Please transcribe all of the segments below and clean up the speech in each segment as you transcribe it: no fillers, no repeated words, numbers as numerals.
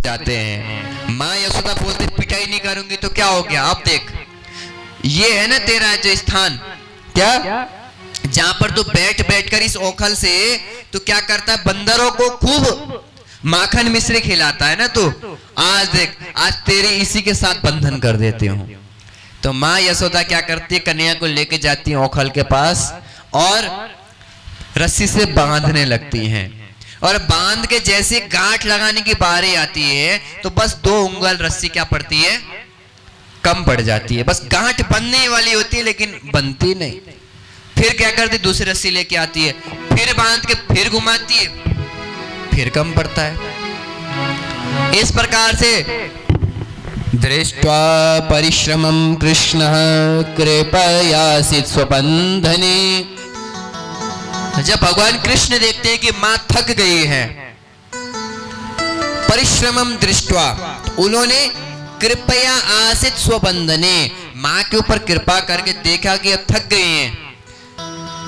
जाते हैं। माँ यशोदा बोलते पिटाई नहीं करूंगी तो क्या हो गया, अब देख ये है ना तेरा जो स्थान, क्या जहां पर तू बैठ बैठकर इस ओखल से तो क्या करता है, बंदरों को खूब माखन मिश्री खिलाता है ना, तो आज देख आज तेरे इसी के साथ बंधन कर देती हूँ। तो माँ यशोदा क्या करती है, कन्या को लेके जाती है ओखल के पास और रस्सी से बांधने लगती हैं। और बांध के जैसे गांठ लगाने की बारी आती है तो बस 2 उंगल रस्सी क्या पड़ती है, कम पड़ जाती है। बस गांठ बनने वाली होती है लेकिन बनती नहीं। फिर क्या करती, दूसरी रस्सी लेके आती है, फिर बांध के फिर घुमाती है, फिर कम पड़ता है। इस प्रकार से दृष्ट्वा परिश्रमं कृष्णः कृपयासित स्वबंधने, जब भगवान कृष्ण देखते हैं कि मां थक गई है, परिश्रमम दृष्ट्वा, तो उन्होंने कृपया आसित स्वबंधने, मां के ऊपर कृपा करके देखा कि अब थक गई हैं।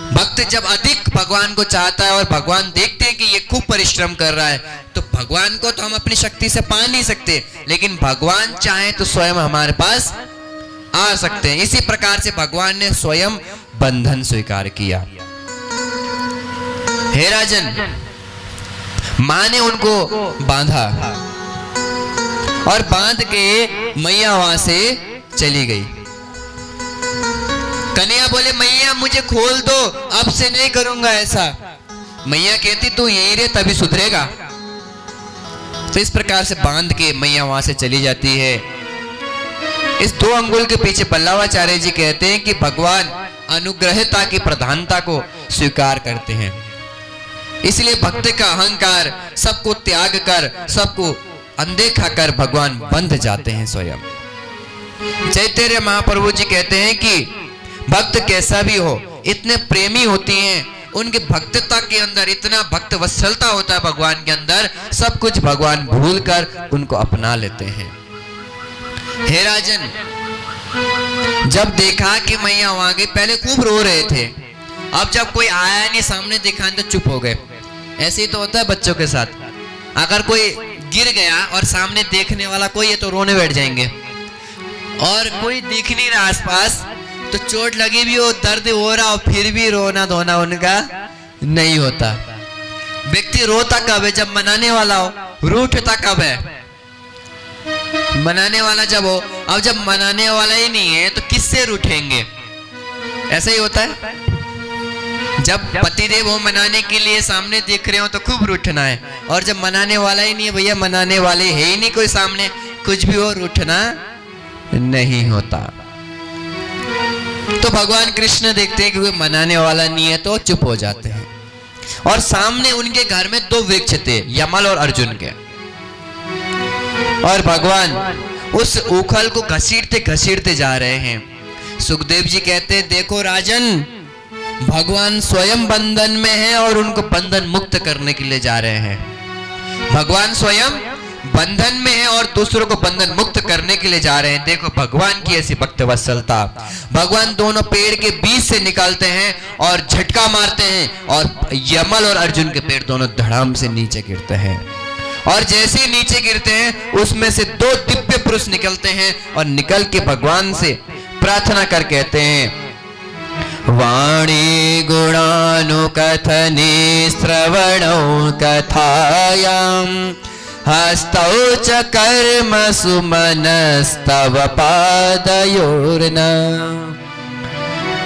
भक्त जब अधिक भगवान को चाहता है और भगवान देखते हैं कि ये खूब परिश्रम कर रहा है, तो भगवान को तो हम अपनी शक्ति से पा नहीं सकते, लेकिन भगवान चाहे तो स्वयं हमारे पास आ सकते हैं। इसी प्रकार से भगवान ने स्वयं बंधन स्वीकार किया। हे राजन, मां ने उनको बांधा और बांध के मैया वहां से चली गई। कन्या बोले मैया मुझे खोल दो, अब से नहीं करूंगा ऐसा। मैया कहती तू यहीं रहे तभी सुधरेगा। तो इस प्रकार से बांध के मैया वहां से चली जाती है। इस 2 अंगुल के पीछे पल्लवाचार्य जी कहते हैं कि भगवान अनुग्रहता की प्रधानता को स्वीकार करते हैं, इसलिए भक्त का अहंकार सबको त्याग कर, सबको अनदेखा कर भगवान बंध जाते हैं स्वयं। चैतन्य महाप्रभु जी कहते हैं कि भक्त कैसा भी हो, इतने प्रेमी होती हैं, उनकी भक्तता के अंदर इतना भक्त वत्सलता होता है भगवान के अंदर, सब कुछ भगवान भूलकर उनको अपना लेते हैं। हे राजन, जब देखा कि मैया वहां गई, पहले खूब रो रहे थे, अब जब कोई आया नहीं सामने दिखा तो चुप हो गए। ऐसे ही तो होता है बच्चों के साथ, अगर कोई गिर गया और सामने देखने वाला कोई है तो रोने बैठ जाएंगे, और कोई दिख नहीं रहा आसपास तो चोट लगी भी हो, दर्द हो रहा हो, फिर भी रोना धोना उनका नहीं होता। व्यक्ति रोता कब है, जब मनाने वाला हो। रूठता कब है, मनाने वाला जब हो। अब जब मनाने वाला ही नहीं है तो किससे रूठेंगे, ऐसा ही होता है। जब पतिदेव हो मनाने के लिए सामने दिख रहे हो तो खूब रूठना है, और जब मनाने वाला ही नहीं है, भैया मनाने वाले है ही नहीं कोई सामने, कुछ भी हो रूठना नहीं होता। तो भगवान कृष्ण देखते हैं कि कोई मनाने वाला नहीं है तो चुप हो जाते हैं। और सामने उनके घर में 2 वृक्ष थे, यमल और अर्जुन के, और भगवान उस उखल को घसीटते घसीटते जा रहे हैं। सुखदेव जी कहते हैं देखो राजन, भगवान स्वयं बंधन में है और उनको बंधन मुक्त करने के लिए जा रहे हैं। भगवान स्वयं बंधन में है और दूसरों को बंधन मुक्त करने के लिए जा रहे हैं। देखो भगवान की ऐसी भक्त वत्सलता। भगवान दोनों पेड़ के बीच से निकालते हैं और झटका मारते हैं, और यमल और अर्जुन के पेड़ दोनों धड़ाम से नीचे गिरते हैं। और जैसे ही नीचे गिरते हैं उसमें से 2 दिव्य पुरुष निकलते हैं और निकल के भगवान से प्रार्थना कर कहते हैं, वाणी गुणानुकथने श्रवणौ कथायां हस्तौ च कर्मसु मनस्तव पादयोर्न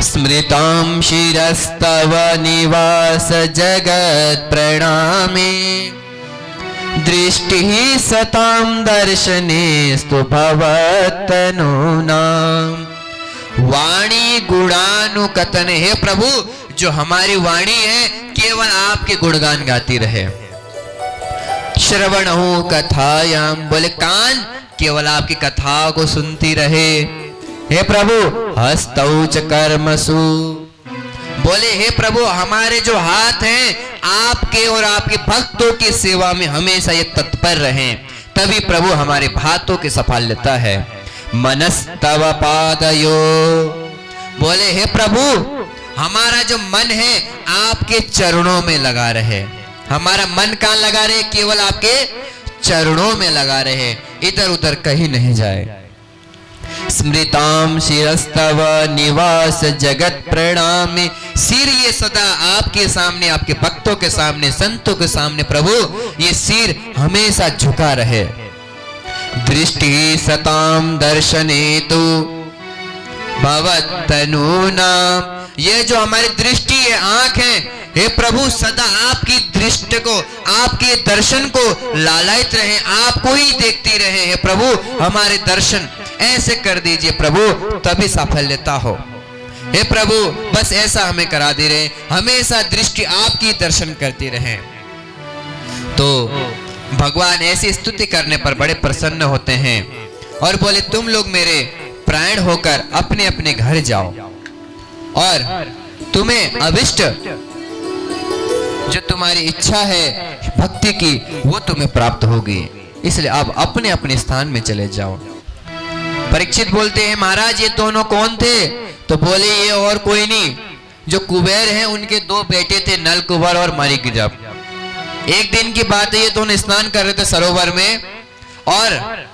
स्मृतां शिरस्तव निवास जगत् प्रणामे दृष्टिः सतां दर्शनेस्तु भवत्तनूनाम्। वाणी गुणानुकथन, हे प्रभु जो हमारी वाणी है केवल आपके गुणगान गाती रहे। श्रवणहु कथायाम, बोले कान केवल आपकी कथाओं को सुनती रहे। हे प्रभु हस्तौ च कर्मसु, बोले हे प्रभु हमारे जो हाथ हैं आपके और आपके भक्तों की सेवा में हमेशा ये तत्पर रहें, तभी प्रभु हमारे हाथों की सफलता है। मनस्तव पादयो, बोले हे प्रभु हमारा जो मन है आपके चरणों में लगा रहे। हमारा मन कहाँ लगा रहे, केवल आपके चरणों में लगा रहे, इधर उधर कहीं नहीं जाए। स्मृताम शिरस्तव निवास जगत प्रणामी, सिर ये सदा आपके सामने, आपके भक्तों के सामने, संतों के सामने प्रभु ये सिर हमेशा झुका रहे। दृष्टि सताम दर्शने तो भवतनूनाम, ये जो हमारी दृष्टि है, आंख है, हे प्रभु सदा आपकी दृष्टि को, आपके दर्शन को लालायित रहे, आपको ही देखती रहे। हे प्रभु हमारे दर्शन ऐसे कर दीजिए प्रभु, तभी सफलता हो। हे प्रभु बस ऐसा हमें करा दे रहे, हमेशा दृष्टि आपकी दर्शन करती रहे। तो भगवान ऐसी स्तुति करने पर बड़े प्रसन्न होते हैं और बोले तुम लोग मेरे प्राण होकर अपने अपने घर जाओ और तुम्हें अभिष्ट जो तुम्हारी इच्छा है भक्ति की वो तुम्हें प्राप्त होगी, इसलिए आप अपने अपने स्थान में चले जाओ। परीक्षित बोलते हैं महाराज ये दोनों कौन थे? तो बोले ये और कोई नहीं, जो कुबेर हैं उनके दो बेटे थे, नल कुबर और मणिग्रीव। एक दिन की बात है, ये दोनों स्नान कर रहे थे सरोवर में और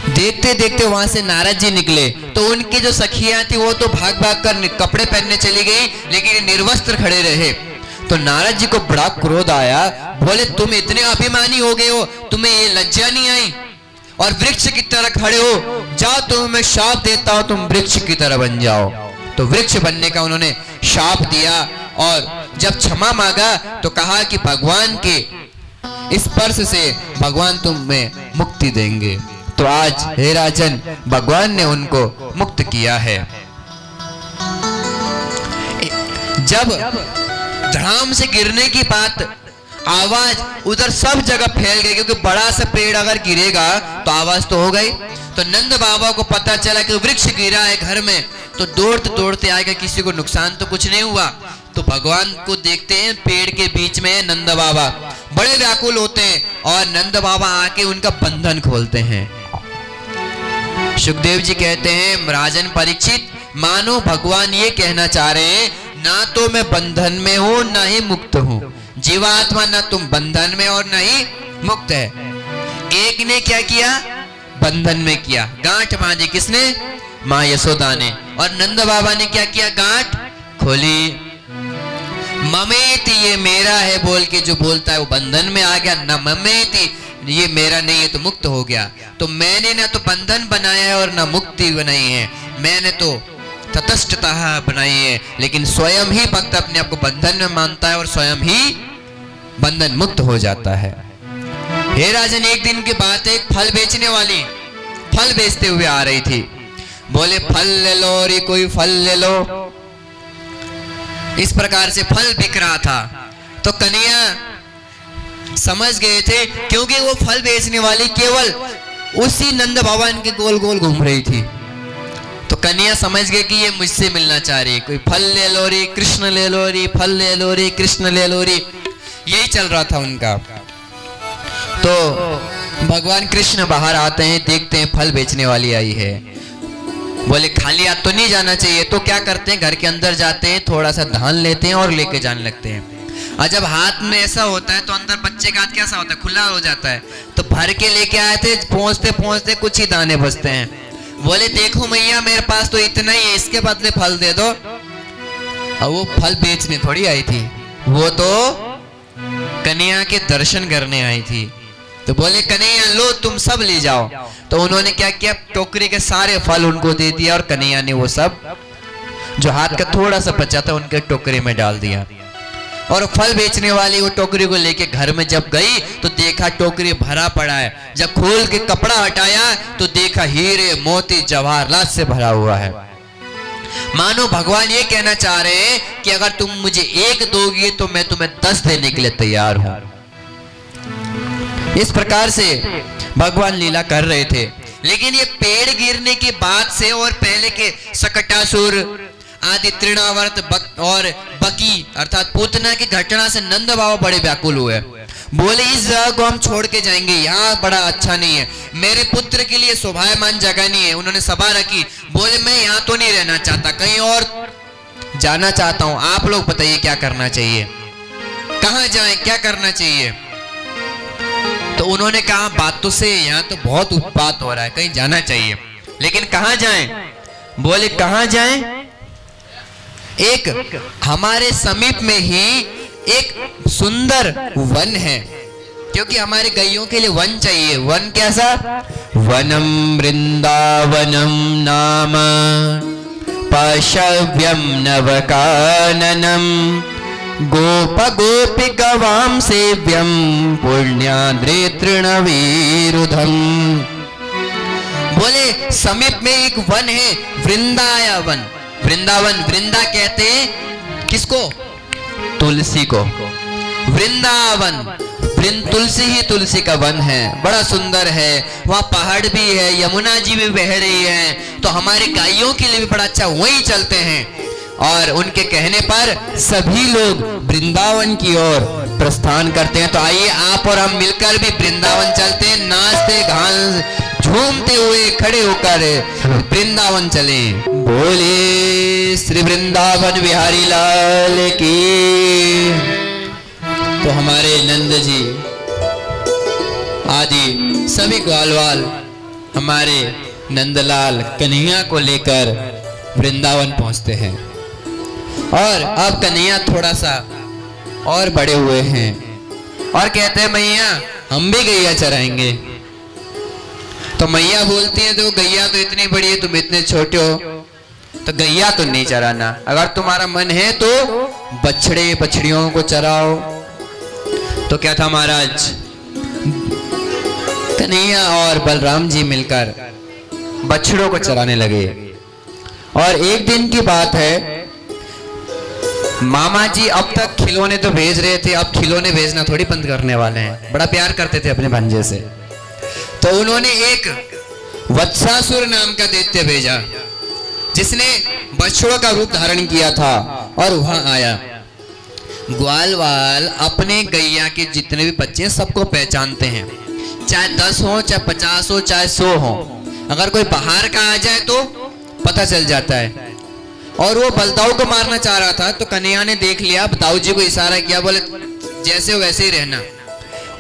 देखते देखते वहां से नारद जी निकले। तो उनकी जो सखियां थी वो तो भाग भाग कर कपड़े पहनने चली गई, लेकिन निर्वस्त्र खड़े रहे। तो नारद जी को बड़ा क्रोध आया, बोले तुम इतने अभिमानी हो गए हो, तुम्हें ये लज्जा नहीं आई और वृक्ष की तरह खड़े हो, जाओ तुम्हें मैं शाप देता हूं, तुम वृक्ष की तरह बन जाओ। तो वृक्ष बनने का उन्होंने शाप दिया और जब क्षमा मांगा तो कहा कि भगवान के स्पर्श से भगवान तुम्हें मुक्ति देंगे। तो आज हे राजन भगवान ने उनको मुक्त किया है। जब धड़ाम से गिरने की बात, आवाज उधर सब जगह फैल गई, क्योंकि बड़ा सा पेड़ अगर गिरेगा तो आवाज तो हो गई। तो नंद बाबा को पता चला कि वृक्ष गिरा है घर में, तो दौड़ते दौड़ते आएगा, किसी को नुकसान तो कुछ नहीं हुआ। तो भगवान को देखते हैं, पेड़ के बीच में नंद बाबा बड़े व्याकुल होते हैं और नंद बाबा आके उनका बंधन खोलते हैं। सुखदेव जी कहते हैं राजन परीक्षित, मानो भगवान ये कहना चाह रहे हैं ना तो मैं बंधन में हूं ना ही मुक्त हूं, जीवात्मा ना तुम बंधन में और ना ही मुक्त है। एक ने क्या किया? बंधन में किया, गांठ बांधी, किसने? मां यशोदा ने। और नंद बाबा ने क्या किया? गांठ खोली। ममेति ये मेरा है बोल के जो बोलता है वो बंधन में आ गया, न ममेति ये मेरा नहीं है तो मुक्त हो गया। तो मैंने ना तो बंधन बनाया है और ना मुक्ति बनाई है, मैंने तो तटस्थता बनाई है, लेकिन स्वयं ही भक्त अपने आप को बंधन में मानता है और स्वयं ही बंधन मुक्त हो जाता है। हे राजन एक दिन की बात है, एक फल बेचने वाली फल बेचते हुए आ रही थी, बोले फल ले लो रे, कोई फल ले लो। इस प्रकार से फल बिक रहा था। तो कन्हैया समझ गए थे, क्योंकि वो फल बेचने वाली केवल उसी नंद भवन के गोल गोल घूम रही थी। तो कन्हैया समझ गए कि ये मुझसे मिलना चाह रही है, कोई फल ले लो रे, कृष्ण ले लो रे, फल ले लो रे, कृष्ण ले लो रे, यही चल रहा था उनका। तो भगवान कृष्ण बाहर आते हैं, देखते हैं फल बेचने वाली आई है, बोले खाली हाथ तो नहीं जाना चाहिए। तो क्या करते हैं, घर के अंदर जाते हैं, थोड़ा सा धान लेते हैं और लेके जाने लगते हैं। और जब हाथ में ऐसा होता है तो अंदर बच्चे का हाथ कैसा होता है, खुला हो जाता है। तो भर के लेके आए थे, पहुंचते पहुंचते कुछ ही दाने बचते हैं। बोले देखो मैया मेरे पास तो इतना ही है, इसके बदले फल दे दो। और वो फल बेचने थोड़ी आई थी, वो तो कन्हैया के दर्शन करने आई थी। तो बोले कन्हैया लो तुम सब ले जाओ। तो उन्होंने क्या किया, टोकरी के सारे फल उनको दे दिया और कन्हैया ने वो सब जो हाथ का थोड़ा सा बचा था उनके टोकरी में डाल दिया। और फल बेचने वाली वो टोकरी को लेके घर में जब गई तो देखा टोकरी भरा पड़ा है। जब खोल के कपड़ा हटाया तो देखा हीरे मोती जवाहरात से भरा हुआ है। मानो भगवान ये कहना चाह रहे हैं कि अगर तुम मुझे एक दोगी तो मैं तुम्हें 10 देने के लिए तैयार हूं। इस प्रकार से भगवान लीला कर रहे थे। लेकिन ये पेड़ गिरने की बात से और पहले के सकटासुर आदि तृणावर्त और बकी अर्थात पूतना की घटना से नंद बाबा बड़े व्याकुल हुए। बोले इस जगह को हम छोड़ के जाएंगे, यहाँ बड़ा अच्छा नहीं है, मेरे पुत्र के लिए शोभायमान जगह नहीं है। उन्होंने सभा रखी, बोले मैं यहाँ तो नहीं रहना चाहता, कहीं और जाना चाहता हूँ, आप लोग बताइए क्या करना चाहिए, कहाँ जाएं, क्या करना चाहिए। तो उन्होंने कहा बात तो से यहाँ तो बहुत उत्पात हो रहा है, कहीं जाना चाहिए, लेकिन कहाँ जाएं? बोले कहाँ जाएं? एक हमारे समीप में ही एक सुंदर वन है, क्योंकि हमारे गैयों के लिए वन चाहिए। वन कैसा? वनम वृंदावनम नाम पशव्यम नवकाननम गोप गोपिकवाम सेव्यम पुण्याद्रे तृणवीरुधम। बोले समीप में एक वन है, वृंदावन। वृंदावन, वृंदा कहते हैं किसको? तुलसी को। वृंदावन, तुलसी ही तुलसी का वन है, बड़ा सुंदर है। वहाँ पहाड़ भी है, यमुना जी भी बह रही है, तो हमारे गायों के लिए भी बड़ा अच्छा, वहीं चलते हैं। और उनके कहने पर सभी लोग वृंदावन की ओर प्रस्थान करते हैं। तो आइए आप और हम मिलकर भी वृंदावन चलते हैं, नाचते गान झूमते हुए खड़े होकर वृंदावन चले। बोले श्री वृंदावन बिहारी लाल की। तो हमारे नंद जी आदि सभी ग्वालवाल हमारे नंदलाल कन्हैया को लेकर वृंदावन पहुंचते हैं। और अब कन्हैया थोड़ा सा और बड़े हुए हैं और कहते हैं मैया हम भी गैया चराएंगे। तो मैया बोलती है तो गैया तो इतनी बड़ी है, तुम इतने छोटे हो, तो गैया तो नहीं चराना। अगर तुम्हारा मन है तो बछड़े बछड़ियों को चराओ। तो क्या था महाराज, कन्हैया और बलराम जी मिलकर बछड़ों को चराने लगे। और एक दिन की बात है, मामा जी अब तक खिलौने तो भेज रहे थे, अब खिलौने भेजना थोड़ी बंद करने वाले हैं, बड़ा प्यार करते थे अपने भांजे से। तो उन्होंने एक वत्सासुर नाम का दैत्य भेजा, जिसने बछड़ों का रूप धारण किया था और वहां आया। ग्वालवाल अपने गैया के जितने भी बच्चे हैं सबको पहचानते हैं, चाहे 10 हो, चाहे 50 हो, चाहे 100 हो। अगर कोई बाहर का आ जाए तो पता चल जाता है। और वो बलदाऊ को मारना चाह रहा था, तो कन्हैया ने देख लिया, दाऊ जी को इशारा किया, बोले जैसे हो वैसे ही रहना।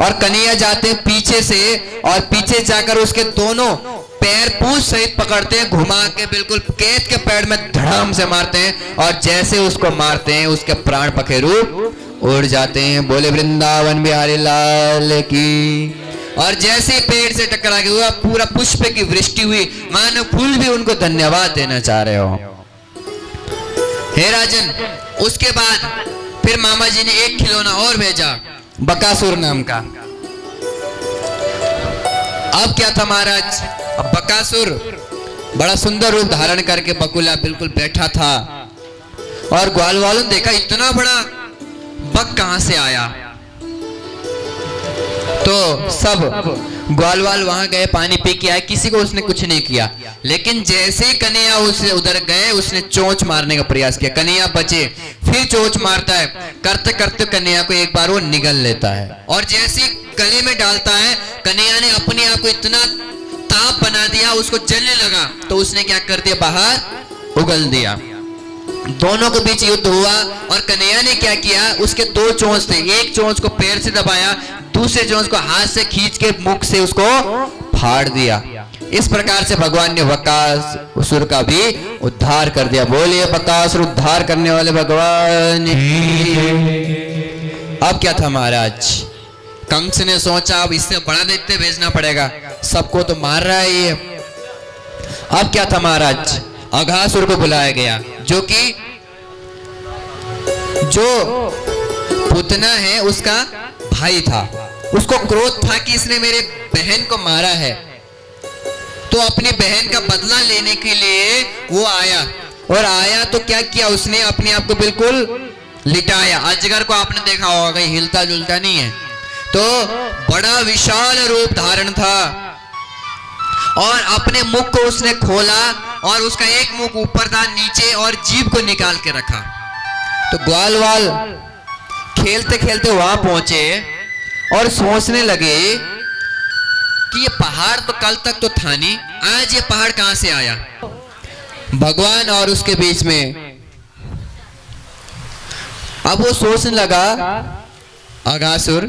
और कन्हैया जाते हैं पीछे से, और पीछे जाकर उसके दोनों पैर पूंछ सहित पकड़ते हैं, घुमा के बिल्कुल केत के पैर में धड़ाम से मारते हैं। और जैसे उसको मारते हैं उसके प्राण पखेरु उड़ जाते हैं। बोले वृंदावन बिहारी लाल की। और जैसे पेड़ से टकरा के हुआ, पूरा पुष्प की वृष्टि हुई, मानो फूल भी उनको धन्यवाद देना चाह रहे हो। हे राजन, उसके बाद फिर मामा जी ने एक खिलौना और भेजा, बकासुर नाम का। अब क्या था महाराज, अब बकासुर बड़ा सुंदर रूप धारण करके बकुला बिल्कुल बैठा था। और ग्वालवालों ने देखा इतना बड़ा बक कहां से आया। तो सब ग्वालवाल वहां गए, पानी पी के आए, किसी को उसने कुछ नहीं किया। लेकिन जैसे ही कन्हैया उससे उधर गए, उसने चोंच मारने का प्रयास किया, कन्हैया बचे, फिर चोंच मारता है, करते करते कन्हैया को एक बार वो निगल लेता है। और जैसे ही गले में डालता है, कन्हैया ने अपने आप को इतना ताप बना दिया, उसको जलने लगा, तो उसने क्या कर दिया, बाहर उगल दिया। दोनों के बीच युद्ध हुआ। और कन्हैया ने क्या किया, उसके 2 चोंच थे, एक चोंच को पैर से दबाया, दूसरे चोंच को हाथ से खींच के मुख से उसको फाड़ दिया। इस प्रकार से भगवान ने बकासुर का भी उद्धार कर दिया। बोलिए बकासुर उद्धार करने वाले भगवान। अब क्या था महाराज, कंस ने सोचा अब इससे बड़ा दैत्य भेजना पड़ेगा, सबको तो मार रहा है ये। अब क्या था महाराज, अघासुर को बुलाया गया, जो पुतना है उसका भाई था। उसको क्रोध था कि इसने मेरे बहन को मारा है, तो अपनी बहन का बदला लेने के लिए वो आया। और आया तो क्या किया उसने, अपने आप को बिल्कुल लिटाया। अजगर को आपने देखा होगा, कहीं हिलता जुलता नहीं है। तो बड़ा विशाल रूप धारण था, और अपने मुख को उसने खोला, और उसका एक मुख ऊपर था, नीचे, और जीभ को निकाल के रखा। तो ग्वालवाल खेलते खेलते वहां पहुंचे और सोचने लगे कि ये पहाड़ तो कल तक तो था नहीं, आज ये पहाड़ कहां से आया। भगवान और उसके बीच में अब वो सोचने लगा अघासुर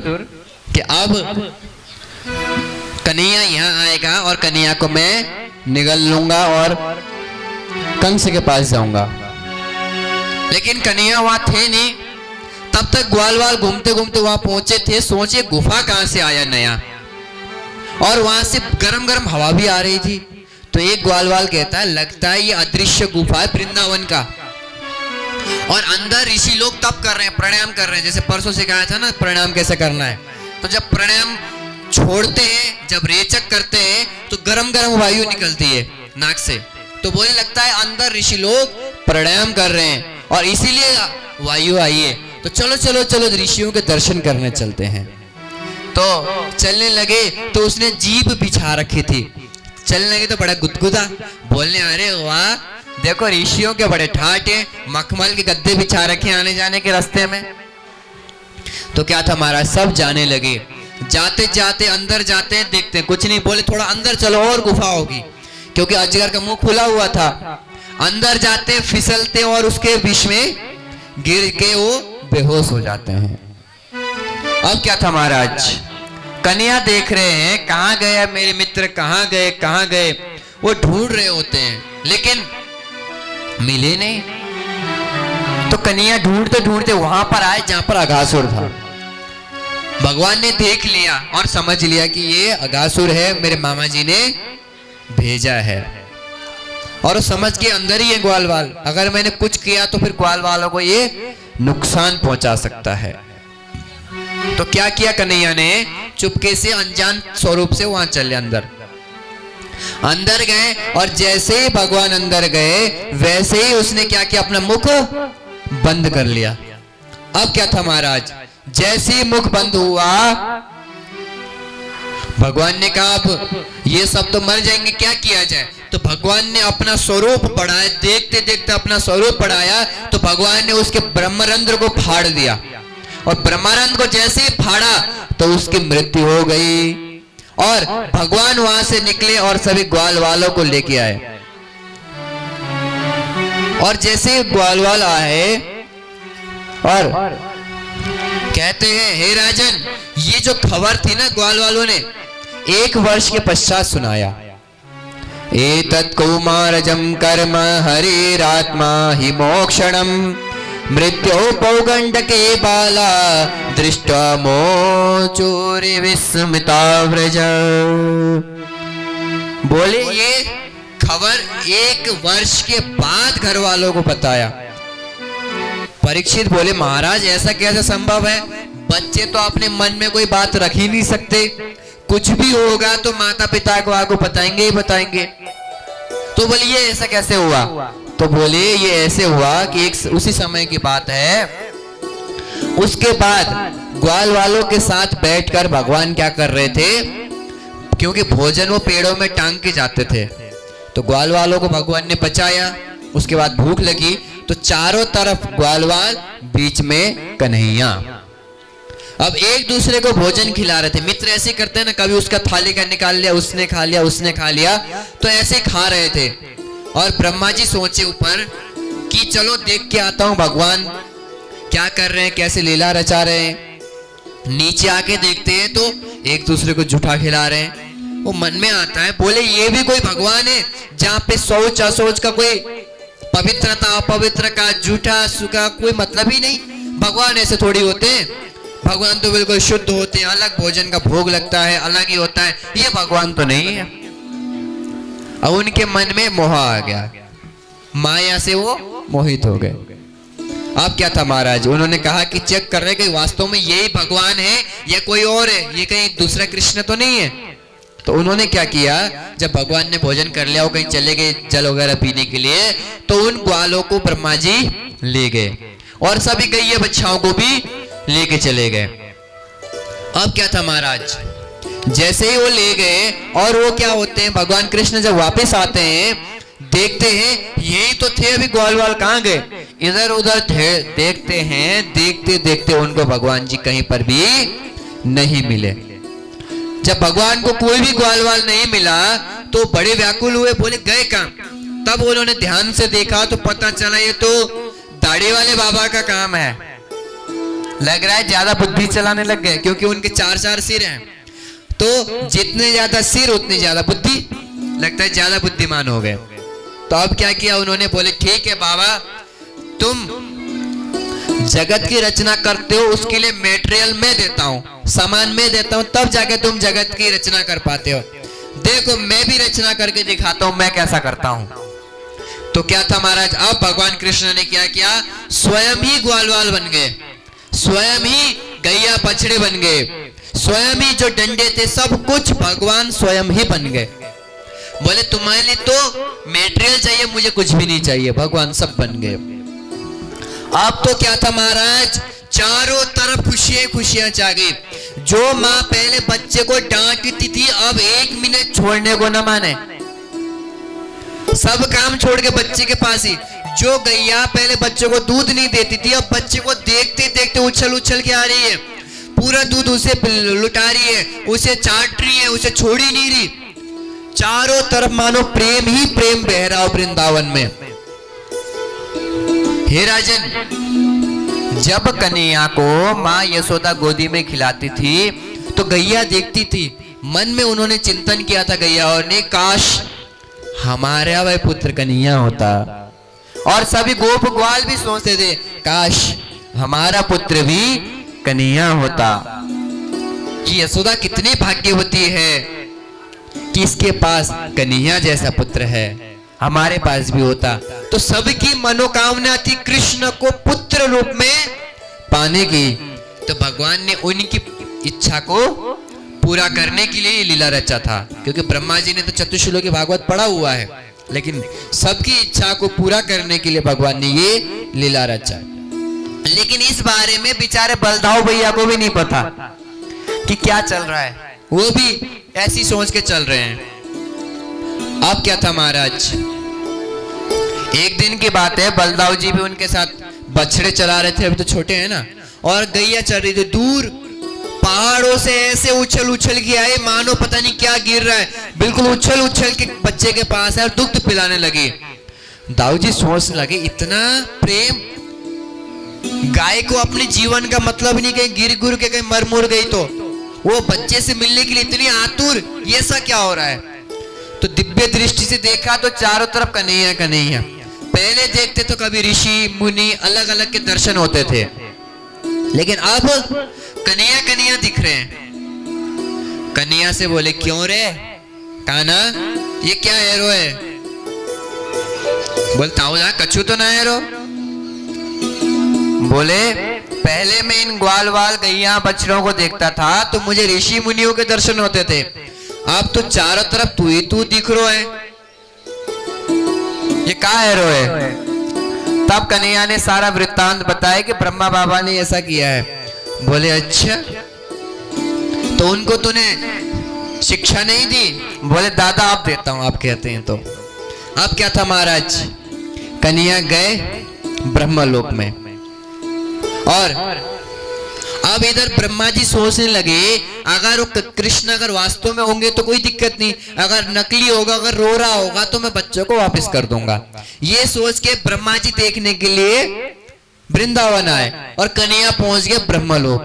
कि अब कन्हैया यहाँ आएगा और कन्हैया को मैं निगल लूंगा और कंस के पास जाऊंगा। लेकिन कन्हैया वहां थे नहीं। तब तक ग्वालवाल घूमते घूमते वहां पहुंचे थे। सोचे गुफा कहां से आया नया, और वहां से गरम गरम हवा भी आ रही थी। तो एक ग्वालवाल कहता है लगता है ये अदृश्य गुफा है वृंदावन का, और अंदर ऋषि लोग तप कर रहे हैं, प्राणायाम कर रहे हैं। जैसे परसों सिखाया था ना प्राणायाम कैसे करना है। तो जब प्राणायाम छोड़ते हैं, जब रेचक करते हैं, तो गरम गरम वायु निकलती है नाक से। तो बोले लगता है अंदर ऋषि लोग प्राणायाम कर रहे हैं और इसीलिए वायु आई है। तो चलो चलो चलो ऋषियों के दर्शन करने चलते हैं। तो चलने लगे तो उसने जीभ बिछा रखी थी। चलने लगे तो बड़ा गुदगुदा, बोलने अरे वाह देखो ऋषियों के बड़े ठाट है, मखमल के गद्दे बिछा रखे आने जाने के रास्ते में। तो क्या था महाराज, सब जाने लगे। जाते जाते अंदर जाते हैं, देखते हैं कुछ नहीं। बोले थोड़ा अंदर चलो और गुफा होगी, क्योंकि अजगर का मुंह खुला हुआ था। अंदर जाते फिसलते और उसके विष में गिर के वो बेहोश हो जाते हैं। अब क्या था महाराज, कन्हैया देख रहे हैं कहां गए मेरे मित्र, कहां गए कहां गए। वो ढूंढ रहे होते हैं लेकिन मिले नहीं। तो कन्हैया ढूंढते ढूंढते वहां पर आए जहां पर अघासुर था। भगवान ने देख लिया और समझ लिया कि ये अघासुर है, मेरे मामा जी ने भेजा है। और समझ के अंदर ही है ग्वालवाल, अगर मैंने कुछ किया तो फिर ग्वाल वालों को ये नुकसान पहुंचा सकता है। तो क्या किया कन्हैया ने, चुपके से अनजान स्वरूप से वहां चले अंदर गए। और जैसे ही भगवान अंदर गए वैसे ही उसने क्या किया, अपना मुख बंद कर लिया। अब क्या था महाराज, जैसे ही मुख बंद हुआ भगवान ने कहा अब ये सब तो मर जाएंगे, क्या किया जाए। तो भगवान ने अपना स्वरूप बढ़ाया, देखते देखते अपना स्वरूप बढ़ाया। तो भगवान ने उसके ब्रह्मरंध्र को फाड़ दिया, और ब्रह्मरंध्र को जैसे ही फाड़ा तो उसकी मृत्यु हो गई। और भगवान वहां से निकले और सभी ग्वाल वालों को लेके आए। और जैसे ग्वाल वाल आए और कहते हैं हे राजन, ये जो खबर थी ना ग्वाल वालों ने 1 वर्ष के पश्चात सुनाया। एतत् कौमारजं कर्म हरिरात्मा हि मोक्षणं मृत्यो पौगंडके बाला दृष्ट्वा मोचोरि विस्मिता व्रज। बोले ये खबर 1 वर्ष के बाद घर वालों को बताया। परीक्षित बोले महाराज ऐसा कैसे संभव है, बच्चे तो अपने मन में कोई बात रख ही नहीं सकते, कुछ भी होगा तो माता पिता को आपको बताएंगे ही बताएंगे। तो बोले ये ऐसा कैसे हुआ। तो बोले ये ऐसे हुआ कि एक उसी समय की बात है, उसके बाद ग्वाल वालों के साथ बैठकर भगवान क्या कर रहे थे, क्योंकि भोजन वो पेड़ों में टांग के जाते थे। तो ग्वाल वालों को भगवान ने बचाया। उसके बाद भूख लगी तो चारों तरफ ग्वालवाल, बीच में कन्हैया। अब एक दूसरे को भोजन खिला रहे थे। मित्र ऐसे करते हैं ना, कभी उसका थाली का निकाल लिया, उसने खा लिया, उसने खा लिया, तो ऐसे खा रहे थे। और ब्रह्मा जी सोचे ऊपर कि चलो देख के आता हूं भगवान क्या कर रहे हैं, कैसे लीला रचा रहे हैं। नीचे आके देखते हैं तो एक दूसरे को जूठा खिला रहे हैं। वो मन में आता है, बोले ये भी कोई भगवान है जहाँ पे सोच असोच का कोई पवित्रता अपवित्र का जूठा सुखा कोई मतलब ही नहीं। भगवान ऐसे थोड़ी होते हैं, भगवान तो बिल्कुल शुद्ध होते हैं, अलग भोजन का भोग लगता है, अलग ही होता है। ये भगवान तो नहीं है। अब उनके मन में मोह आ गया, माया से वो मोहित हो गए। अब क्या था महाराज, उन्होंने कहा कि चेक कर रहे कि वास्तव में यही भगवान है या कोई और है, ये कहीं दूसरा कृष्ण तो नहीं है। तो उन्होंने क्या किया, जब भगवान ने भोजन कर लिया, वो कहीं चले गए जल वगैरह पीने के लिए, तो उन ग्वालों को ब्रह्मा जी ले गए और सभी गैया बच्चाओं को भी लेके चले गए। अब क्या था महाराज, जैसे ही वो ले गए और वो क्या होते हैं, भगवान कृष्ण जब वापस आते हैं देखते हैं यही तो थे, अभी ग्वालवाल कहाँ गए, इधर उधर थे। देखते हैं, देखते देखते उनको भगवान जी कहीं पर भी नहीं मिले। जब भगवान को कोई भी ग्वालवाल नहीं मिला तो बड़े व्याकुल हुए, बोले गए कहाँ। तब उन्होंने ध्यान से देखा तो पता चला ये तो दाढ़ी वाले बाबा का काम है। लग रहा है ज्यादा बुद्धि चलाने लग गए, क्योंकि उनके 4 सिर हैं। तो जितने ज्यादा सिर उतनी ज्यादा बुद्धि, लगता है ज्यादा बुद्धिमान हो गए। तो अब क्या किया उन्होंने, बोले ठीक है बाबा, तुम जगत की रचना करते हो, उसके लिए मेटेरियल मैं देता हूं, सामान मैं देता हूं, तब जाके तुम जगत की रचना कर पाते हो। देखो मैं भी रचना करके दिखाता हूं मैं कैसा करता हूं। तो क्या था महाराज, अब भगवान कृष्ण ने क्या किया, स्वयं ही ग्वालवाल बन गए, स्वयं ही गैया बछड़े बन गए, स्वयं ही जो डंडे थे सब कुछ भगवान स्वयं ही बन गए। बोले तुम्हारे लिए तो मेटेरियल चाहिए, मुझे कुछ भी नहीं चाहिए, भगवान सब बन गए। अब तो क्या था महाराज, चारों तरफ खुशियां खुशियां छा गई। जो माँ पहले बच्चे को डांटती थी अब 1 मिनट छोड़ने को न माने, सब काम छोड़ के बच्चे के पास ही। जो गैया पहले बच्चे को दूध नहीं देती थी अब बच्चे को देखते देखते उछल उछल के आ रही है, पूरा दूध उसे लुटा रही है, उसे चाट रही है, उसे छोड़ ही नहीं रही। चारों तरफ मानो प्रेम ही प्रेम बह रहा हो वृंदावन में। हे राजन, जब कन्हैया को माँ यशोदा गोदी में खिलाती थी तो गैया देखती थी, मन में उन्होंने चिंतन किया था गैया और ने, काश हमारा वह पुत्र कन्हैया होता। और सभी गोप ग्वाल भी सोचते थे काश हमारा पुत्र भी कन्हैया होता। कि यशोदा कितनी भाग्यवती है कि इसके पास कन्हैया जैसा पुत्र है, हमारे पास भी होता। तो सबकी मनोकामना थी कृष्ण को पुत्र रूप में पाने की। तो भगवान ने उनकी इच्छा को पूरा करने के लिए लीला रचा था, क्योंकि ब्रह्मा जी ने तो चतुश्लोकी भागवत पढ़ा हुआ है, लेकिन सबकी इच्छा को पूरा करने के लिए भगवान ने ये लीला रचा। लेकिन इस बारे में बेचारे बलदाऊ भैया को भी नहीं पता कि क्या चल रहा है, वो भी ऐसी सोच के चल रहे हैं। अब क्या था महाराज, एक दिन की बात है, बलदाऊ जी भी उनके साथ बछड़े चला रहे थे, अभी तो छोटे हैं ना, और गैया चल रही थी दूर, पहाड़ों से ऐसे उछल उछल के आए मानो पता नहीं क्या गिर रहा है, बिल्कुल उछल उछल के बच्चे के पास है और दूध पिलाने लगी। दाऊ जी सोचने लगे इतना प्रेम, गाय को अपने जीवन का मतलब नहीं, कहीं गिर गुर के कहीं मर मुर गई तो वो बच्चे से मिलने के लिए इतनी आतुर, ये सा क्या हो रहा है। तो दिव्य दृष्टि से देखा तो चारों तरफ कन्हैया कन्हैया। पहले देखते तो कभी ऋषि मुनि अलग अलग के दर्शन होते थे, लेकिन अब कन्हैया कन्हैया दिख रहे हैं। कन्हैया से बोले क्यों रे काना, ये क्या हेरो है? बोलता हूं जा कछु तो ना हेरो। बोले पहले मैं इन ग्वाल वाल गैया बछड़ों को देखता था तो मुझे ऋषि मुनियों के दर्शन होते थे, अब तो चारों तरफ तू ही तू दिख रहा है, ये क्या हेरो है? तब कन्हैया ने सारा वृत्तांत बताया कि ब्रह्मा बाबा ने ऐसा किया है। बोले अच्छा, तो उनको तूने शिक्षा नहीं दी? बोले दादा आप देता हूं, आप कहते हैं तो। अब क्या था महाराज, कन्हैया गए ब्रह्मलोक में, और अब इधर ब्रह्मा जी सोचने लगे अगर वो कृष्ण अगर वास्तव में होंगे तो कोई दिक्कत नहीं, अगर नकली होगा, अगर रो रहा होगा तो मैं बच्चों को वापस कर दूंगा। ये सोच के ब्रह्मा जी देखने के लिए वृंदावन आए और कन्हैया पहुंच गए ब्रह्मलोक।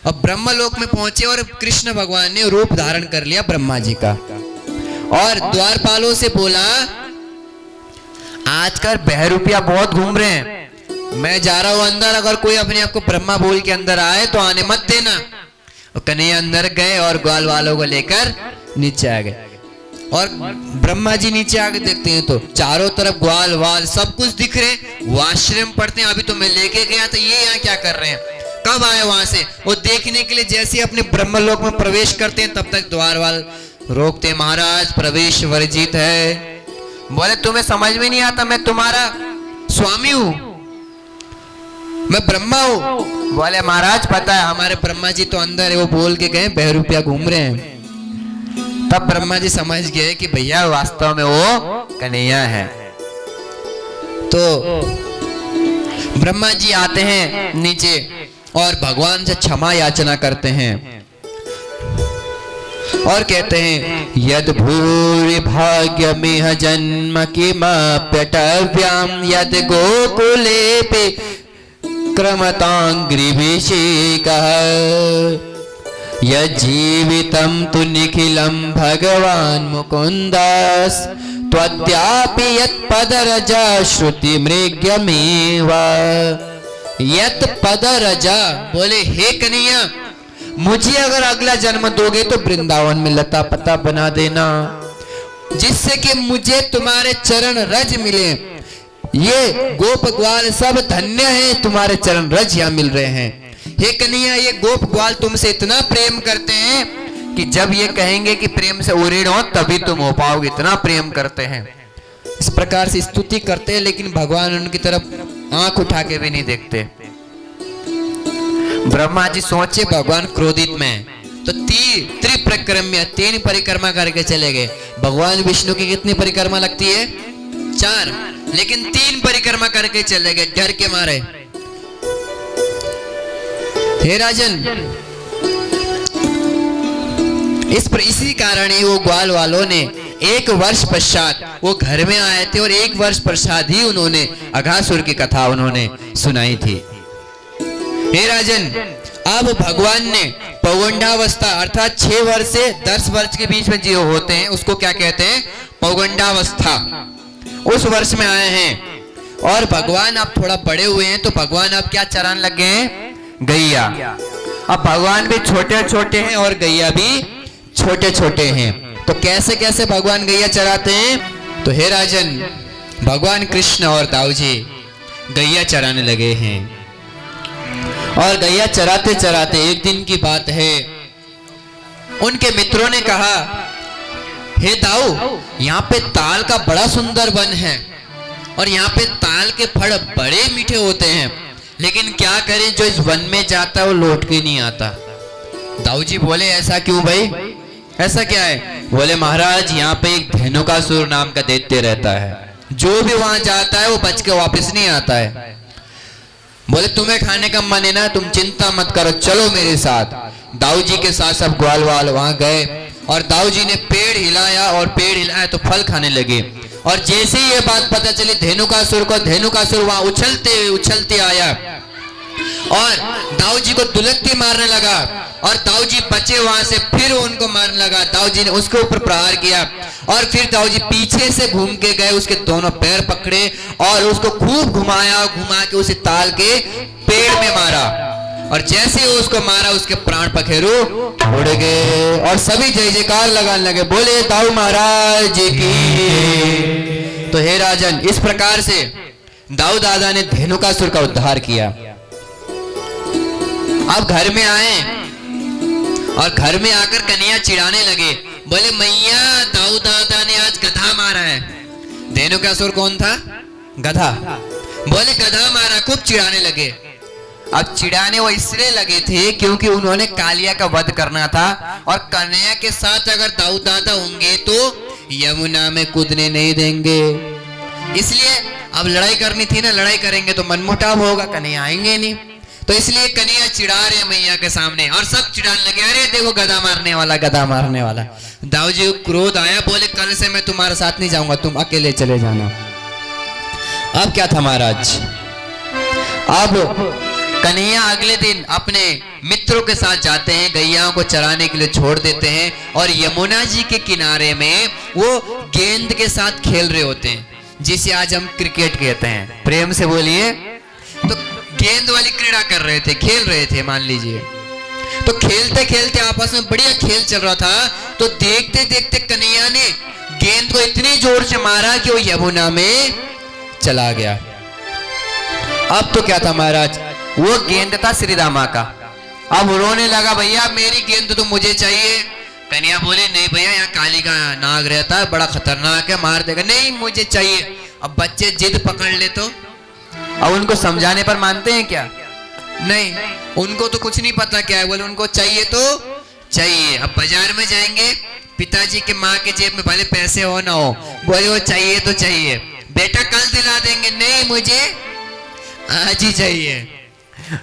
अब ब्रह्मलोक में पहुंचे और कृष्ण भगवान ने रूप धारण कर लिया ब्रह्मा जी का, और द्वारपालों से बोला आजकल बहरूपिया बहुत घूम रहे हैं, मैं जा रहा हूं अंदर, अगर कोई अपने आप को ब्रह्मा बोल के अंदर आए तो आने मत देना। और कन्हैया अंदर गए और ग्वाल वालों को लेकर नीचे आ गए, और ब्रह्मा जी नीचे आके देखते हैं तो चारों तरफ ग्वाल वाल सब कुछ दिख रहे, वो आश्रम पढ़ते हैं। अभी तो मैं लेके गया तो ये यहाँ क्या कर रहे हैं, कब आए वहां से? वो देखने के लिए जैसे अपने ब्रह्मलोक में प्रवेश करते हैं तब तक द्वार वाल रोकते, महाराज प्रवेश वर्जित है। बोले तुम्हें समझ में नहीं आता, मैं तुम्हारा स्वामी हूं, मैं ब्रह्मा हूं। बोले महाराज पता है हमारे ब्रह्मा जी तो अंदर है, वो बोल के गए बहरूपिया घूम रहे हैं। तब ब्रह्मा जी समझ गए कि भैया वास्तव में वो कन्हैया है। तो ब्रह्मा जी आते हैं नीचे और भगवान से क्षमा याचना करते हैं और कहते हैं यद भूरि भाग्य में जन्म की माप्यटव्याम यद गोकुले पे क्रमतांग्रिभिषेकः यज्जीवितं तु निखिलं भगवान् मुकुन्दस् त्वद्यापि यत्पदरजा श्रुतिमृग्यमेव। यत्पदरजा बोले हे कन्हैया, मुझे अगर अगला जन्म दोगे तो वृंदावन में लता पता बना देना, जिससे कि मुझे तुम्हारे चरण रज मिले। ये गोप ग्वाल सब धन्य हैं, तुम्हारे चरण रज यहाँ मिल रहे हैं। हे कन्हैया, ये गोप ग्वाल तुमसे इतना प्रेम करते हैं कि जब ये कहेंगे कि प्रेम से उड़ेड़ हो तभी तुम हो पाओगे, इतना प्रेम करते हैं। इस प्रकार से स्तुति करते हैं, लेकिन भगवान उनकी तरफ आंख उठा के भी नहीं देखते। ब्रह्मा जी सोचे भगवान क्रोधित में, तो त्रिप्रक्रम्य 3 परिक्रमा करके चले गए। भगवान विष्णु की कितनी परिक्रमा लगती है? 4, लेकिन 3 परिक्रमा करके चले गए डर के मारे। हे राजन, इसी कारण ही वो ग्वाल वालों ने 1 वर्ष पश्चात वो घर में आए थे और 1 वर्ष पश्चात ही उन्होंने अघासुर की कथा उन्होंने सुनाई थी। हे राजन, अब भगवान ने पौगंडावस्था अर्थात 6 वर्ष से 10 वर्ष के बीच में जो होते हैं उसको क्या कहते हैं? पौगंडावस्था। उस वर्ष में आए हैं और भगवान अब थोड़ा बड़े हुए हैं, तो भगवान अब क्या चराने लगे हैं? गैया। अब भगवान भी छोटे छोटे हैं और गैया भी छोटे छोटे हैं। तो कैसे कैसे भगवान गैया चराते हैं? तो हे राजन, भगवान कृष्ण और दाऊ जी गैया चराने लगे हैं और गैया चराते चराते एक दिन की बात है, उनके मित्रों ने कहा, हे दाऊ, यहाँ पे ताल का बड़ा सुंदर वन है और यहाँ पे ताल के फल बड़े मीठे होते हैं, लेकिन क्या करें, जो इस वन में जाता है वो लौट के नहीं आता। दाऊ जी बोले, ऐसा क्यों भाई, ऐसा क्या है? बोले, महाराज, यहाँ पे एक धेनुकासुर नाम का दैत्य रहता है, जो भी वहां जाता है वो बच के वापस नहीं आता है। बोले, तुम्हें खाने का मन है ना, तुम चिंता मत करो, चलो मेरे साथ। दाऊ जी के साथ सब ग्वाल वाल वहां गए और दाऊ जी ने पेड़ हिलाया और पेड़ हिलाया तो फल खाने लगे। और जैसे ही ये बात पता चली धेनुकासुर को, धेनुकासुर वहां उछलते उछलते आया और दाऊ जी को दुलत्ती मारने लगा और दाऊ जी बचे वहां से, फिर उनको मारने लगा। दाऊ जी ने उसके ऊपर प्रहार किया और फिर दाऊ जी पीछे से घूम के गए, उसके दोनों पैर पकड़े और उसको खूब घुमाया, घुमा के उसे ताल के पेड़ में मारा और जैसे ही उसको मारा उसके प्राण पखेरु उड़ गए और सभी जय जयकार लगाने लगे, बोले दाऊ महाराज जी की। तो हे राजन, इस प्रकार से दाऊ दादा ने धेनुकासुर का उद्धार किया। अब घर में आए और घर में आकर कन्हैया चिढ़ाने लगे, बोले, मैया, दाऊ दादा ने आज गधा मारा है। धेनुकासुर कौन था? गधा। बोले, गधा मारा, खूब चिढ़ाने लगे। अब चिढ़ाने वो इसलिए लगे थे क्योंकि उन्होंने कालिया का वध करना था और कन्हैया के साथ अगर दाऊ दादा होंगे तो यमुना में कूदने नहीं देंगे, इसलिए अब लड़ाई करनी थी ना, लड़ाई करेंगे तो मनमुटाव होगा, कन्हैया आएंगे नहीं। तो इसलिए कन्हैया चिढ़ा रहे मैया के सामने और सब चिढ़ाने लगे, अरे देखो गधा मारने वाला, गधा मारने वाला। दाऊ जी को क्रोध आया, बोले, कल से मैं तुम्हारे साथ नहीं जाऊंगा, तुम अकेले चले जाना। अब क्या था महाराज, अब कन्हैया अगले दिन अपने मित्रों के साथ जाते हैं, गैयाओं को चराने के लिए छोड़ देते हैं और यमुना जी के किनारे में वो गेंद के साथ खेल रहे होते हैं, जिसे आज हम क्रिकेट कहते हैं। प्रेम से बोलिए। तो गेंद वाली क्रीड़ा कर रहे थे, खेल रहे थे मान लीजिए। तो खेलते खेलते आपस में बढ़िया खेल चल रहा था, तो देखते देखते कन्हैया ने गेंद को इतनी जोर से मारा कि वो यमुना में चला गया। अब तो क्या था महाराज, वो गेंद था श्री रामा का। अब रोने लगा, भैया मेरी गेंद तो मुझे चाहिए। कन्हैया बोले, नहीं भैया, यहाँ काली का नाग रहता है, बड़ा खतरनाक है, मार देगा। नहीं, मुझे चाहिए। अब बच्चे जिद पकड़ ले तो अब उनको समझाने पर मानते हैं क्या? नहीं, उनको तो कुछ नहीं पता क्या है, बोले उनको चाहिए तो चाहिए। अब बाजार में जाएंगे, पिताजी के माँ के जेब में भले पैसे हो ना हो, बोले वो चाहिए तो चाहिए। बेटा कल दिला देंगे, नहीं मुझे आज ही चाहिए।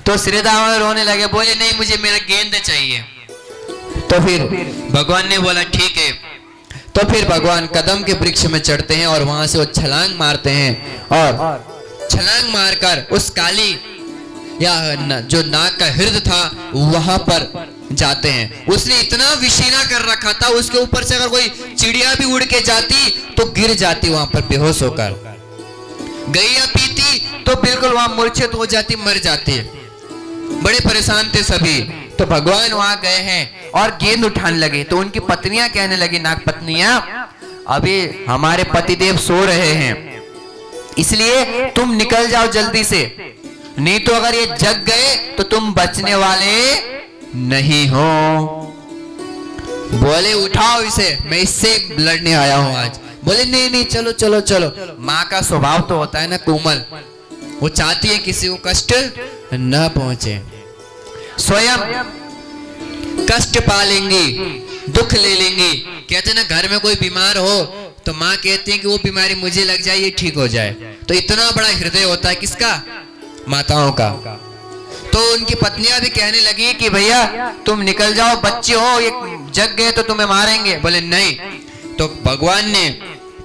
तो श्रीदामा रोने लगे, बोले नहीं मुझे मेरा गेंद चाहिए। तो फिर भगवान ने बोला ठीक है। तो फिर भगवान कदम के वृक्ष में चढ़ते हैं और वहां से वो छलांग मारते हैं और छलांग मारकर उस काली या जो नाग का हृदय था वहां पर जाते हैं। उसने इतना विशीना कर रखा था, उसके ऊपर से अगर कोई चिड़िया भी उड़ के जाती तो गिर जाती वहां पर बेहोश होकर। गैया पीती तो बिल्कुल वहां मूर्छित हो जाती, मर जाती। बड़े परेशान थे सभी। तो भगवान वहां गए हैं और गेंद उठाने लगे। तो उनकी पत्नियां कहने लगी, नाग पत्नियां, अभी हमारे पतिदेव सो रहे हैं, इसलिए तुम निकल जाओ जल्दी से, नहीं तो अगर ये जग गए तो तुम बचने वाले नहीं हो। बोले उठाओ इसे, मैं इससे लड़ने आया हूं आज। बोले नहीं नहीं, चलो चलो चलो। माँ का स्वभाव तो होता है ना कोमल, वो चाहती है किसी को कष्ट न पहुंचे। स्वयं कष्ट पालेंगी, दुख ले लेंगी। कहते ना घर में कोई बीमार हो तो माँ कहती है कि वो बीमारी मुझे लग जाए, ये ठीक हो जाए। तो इतना बड़ा हृदय होता है किसका? माताओं का। तो उनकी पत्नियां भी कहने लगी कि भैया तुम निकल जाओ, बच्चे हो, ये जग गए तो तुम्हें मारेंगे। बोले नहीं। तो भगवान ने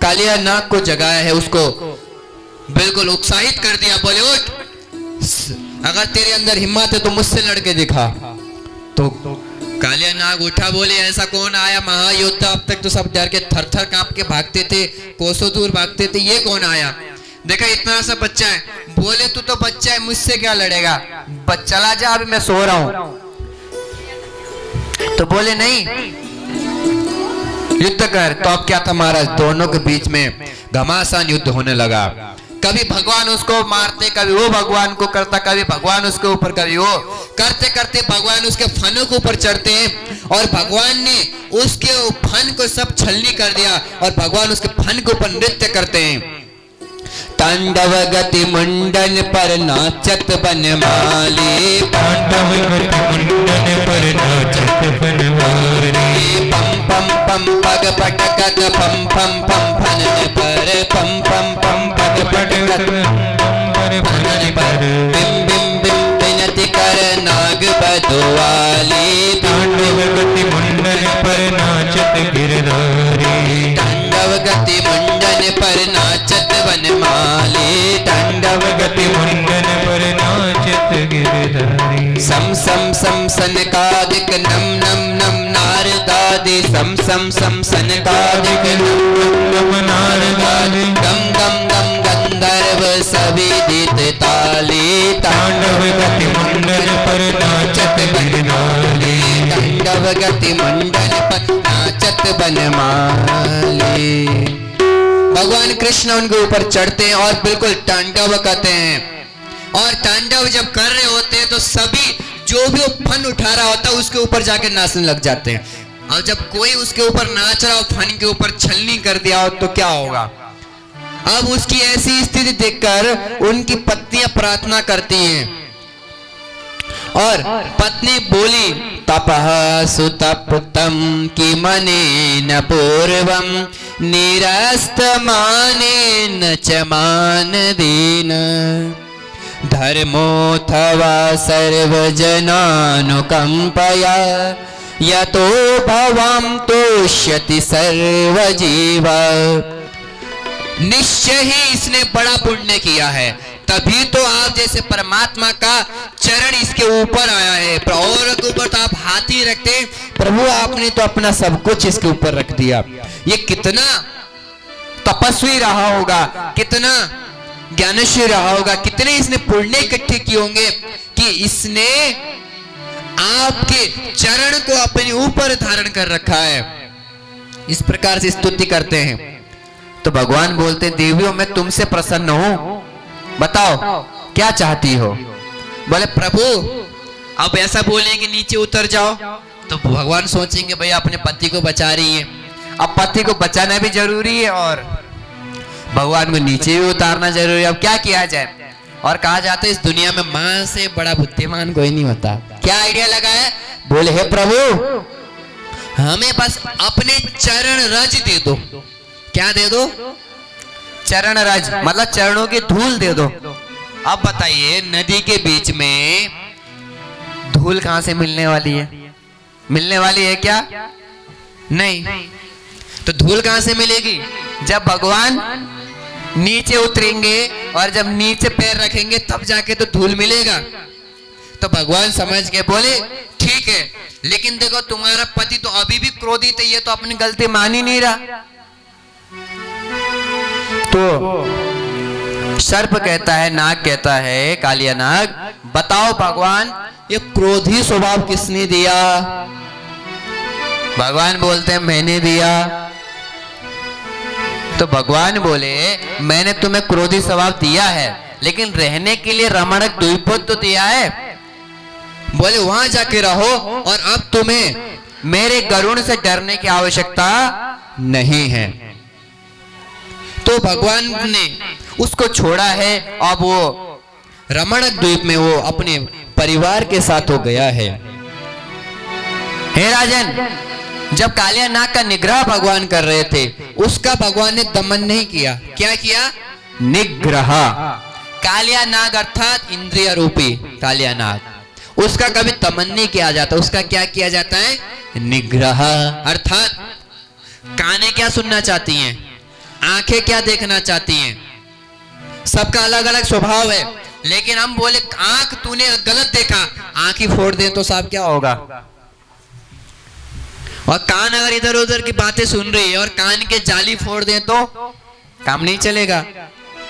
कालिया नाग को जगाया है, उसको बिल्कुल उत्साहित कर दिया। बोले उठ, अगर तेरे अंदर हिम्मत है तो मुझसे लड़के दिखा। तो कालिया नाग उठा। बोले ऐसा कौन आया महायोद्धा? अब तक तो सब डर के थर थर कांप के भागते थे, कोसों दूर भागते थे, ये कौन आया? देखा इतना सा बच्चा है। बोले तू तो बच्चा है, मुझसे क्या लड़ेगा, चला जा, अभी मैं सो रहा हूं। तो बोले नहीं, युद्ध कर। तो अब क्या था महाराज, दोनों के बीच में घमासान युद्ध होने लगा। कभी भगवान उसको मारते, कभी वो भगवान को करता, कभी भगवान उसके ऊपर, कभी वो। करते करते भगवान उसके फनों के ऊपर चढ़ते हैं और भगवान ने उसके फन को सब छलनी कर दिया और भगवान उसके फन के ऊपर नृत्य करते हैं। तांडव गति मुंडन पर नाचत बनमाली, तांडव गति मुंडन पर नाचत बनमाली, पम पम पम पग पटकत पम पम पम फनन पर, पम पम पम पग पटकत फनन पर, बिम बिम बिम बिनति कर नाग बधुआली, तांडव गति मुंडन पर नाचत गिरधारी, तांडव गति मुंडन पर नाचत बनमाली, तांडव गति मुंडन पर नाचत गिरधारी, सम सम सम सनकादिक नम नम नम नारदादि, सम सम सम सनकादिक नम नम नारदादि, गम गम गम गंधर्व सभी दीत ताली, तांडव गति मुंडन पर नाचत गिरधारी, तांडव गति मुंडन पर नाचत बनमाली। भगवान कृष्ण उनके ऊपर चढ़ते हैं और बिल्कुल तांडव करते हैं। और तांडव जब कर रहे होते हैं तो सभी जो भी वो फन उठा रहा होता है उसके ऊपर जाके नाचने लग जाते हैं। और जब कोई उसके ऊपर नाच रहा हो, फन के ऊपर छलनी कर दिया हो तो क्या होगा? अब उसकी ऐसी स्थिति देखकर उनकी पत्नियां प्रार्थना करती हैं और पत्नी बोली, तपः सुतप्तम कि मने न पूर्वम निरस्तमाने न च मान दीन, धर्मोऽथवा सर्वजनानुकंपया यतो भवां तोष्यति सर्वजीवा। निश्चय ही इसने बड़ा पुण्य किया है, तभी तो आप जैसे परमात्मा का चरण इसके ऊपर आया है। और के ऊपर तो आप हाथ ही रखते, प्रभु आपने तो अपना सब कुछ इसके ऊपर रख दिया। ये कितना तपस्वी रहा होगा, कितना ज्ञानशी रहा होगा, कितने इसने पुण्य इकट्ठे किए होंगे कि इसने आपके चरण को अपने ऊपर धारण कर रखा है। इस प्रकार से स्तुति करते हैं। तो भगवान बोलते, देवियों मैं तुमसे प्रसन्न हूं, बताओ क्या चाहती हो? बोले प्रभु अब ऐसा बोले कि नीचे उतर जाओ। तो भगवान सोचेंगे भाई अपने पति को बचा रही है, अब पति को बचाना भी जरूरी है और भगवान को नीचे भी उतारना जरूरी है। अब क्या किया जाए? और कहा जाता है इस दुनिया में मां से बड़ा बुद्धिमान कोई नहीं होता। क्या आइडिया लगा है? बोले हे प्रभु हमें बस अपने चरण रज दे दो। क्या दे दो? चरण रज, मतलब चरणों की धूल दे दो। अब बताइए नदी के बीच में धूल कहां से मिलने वाली है? मिलने वाली है क्या? नहीं। तो धूल कहां से मिलेगी? जब भगवान नीचे उतरेंगे और जब नीचे पैर रखेंगे तब जाके तो धूल मिलेगा। तो भगवान समझ के बोले ठीक है, लेकिन देखो तुम्हारा पति तो अभी भी क्रोधित है, ये तो अपनी गलती मान ही नहीं रहा। तो सर्प कहता है, नाग कहता है, कालिया नाग, बताओ भगवान ये क्रोधी स्वभाव किसने दिया? भगवान बोलते हैं मैंने दिया। तो भगवान बोले मैंने तुम्हें क्रोधी स्वभाव दिया है, लेकिन रहने के लिए रमणक द्वीप तो दिया है। बोले वहां जाके रहो, और अब तुम्हें मेरे गरुड़ से डरने की आवश्यकता नहीं है। तो भगवान ने उसको छोड़ा है। अब वो रमणक द्वीप में वो अपने परिवार के साथ हो गया है। हे राजन, जब कालिया नाग का निग्रह भगवान कर रहे थे, उसका भगवान ने दमन नहीं किया। क्या किया? निग्रह। कालिया नाग अर्थात इंद्रिय रूपी कालिया नाग, उसका कभी दमन नहीं किया जाता, उसका क्या किया जाता है? निग्रह। अर्थात कानें क्या सुनना चाहती हैं, आंखें क्या देखना चाहती हैं, सबका अलग अलग स्वभाव है। लेकिन हम बोले आंख तूने गलत देखा, आंख ही फोड़ दे तो साहब क्या होगा? और कान अगर इधर उधर की बातें सुन रही है और कान के जाली फोड़ दे तो काम नहीं चलेगा।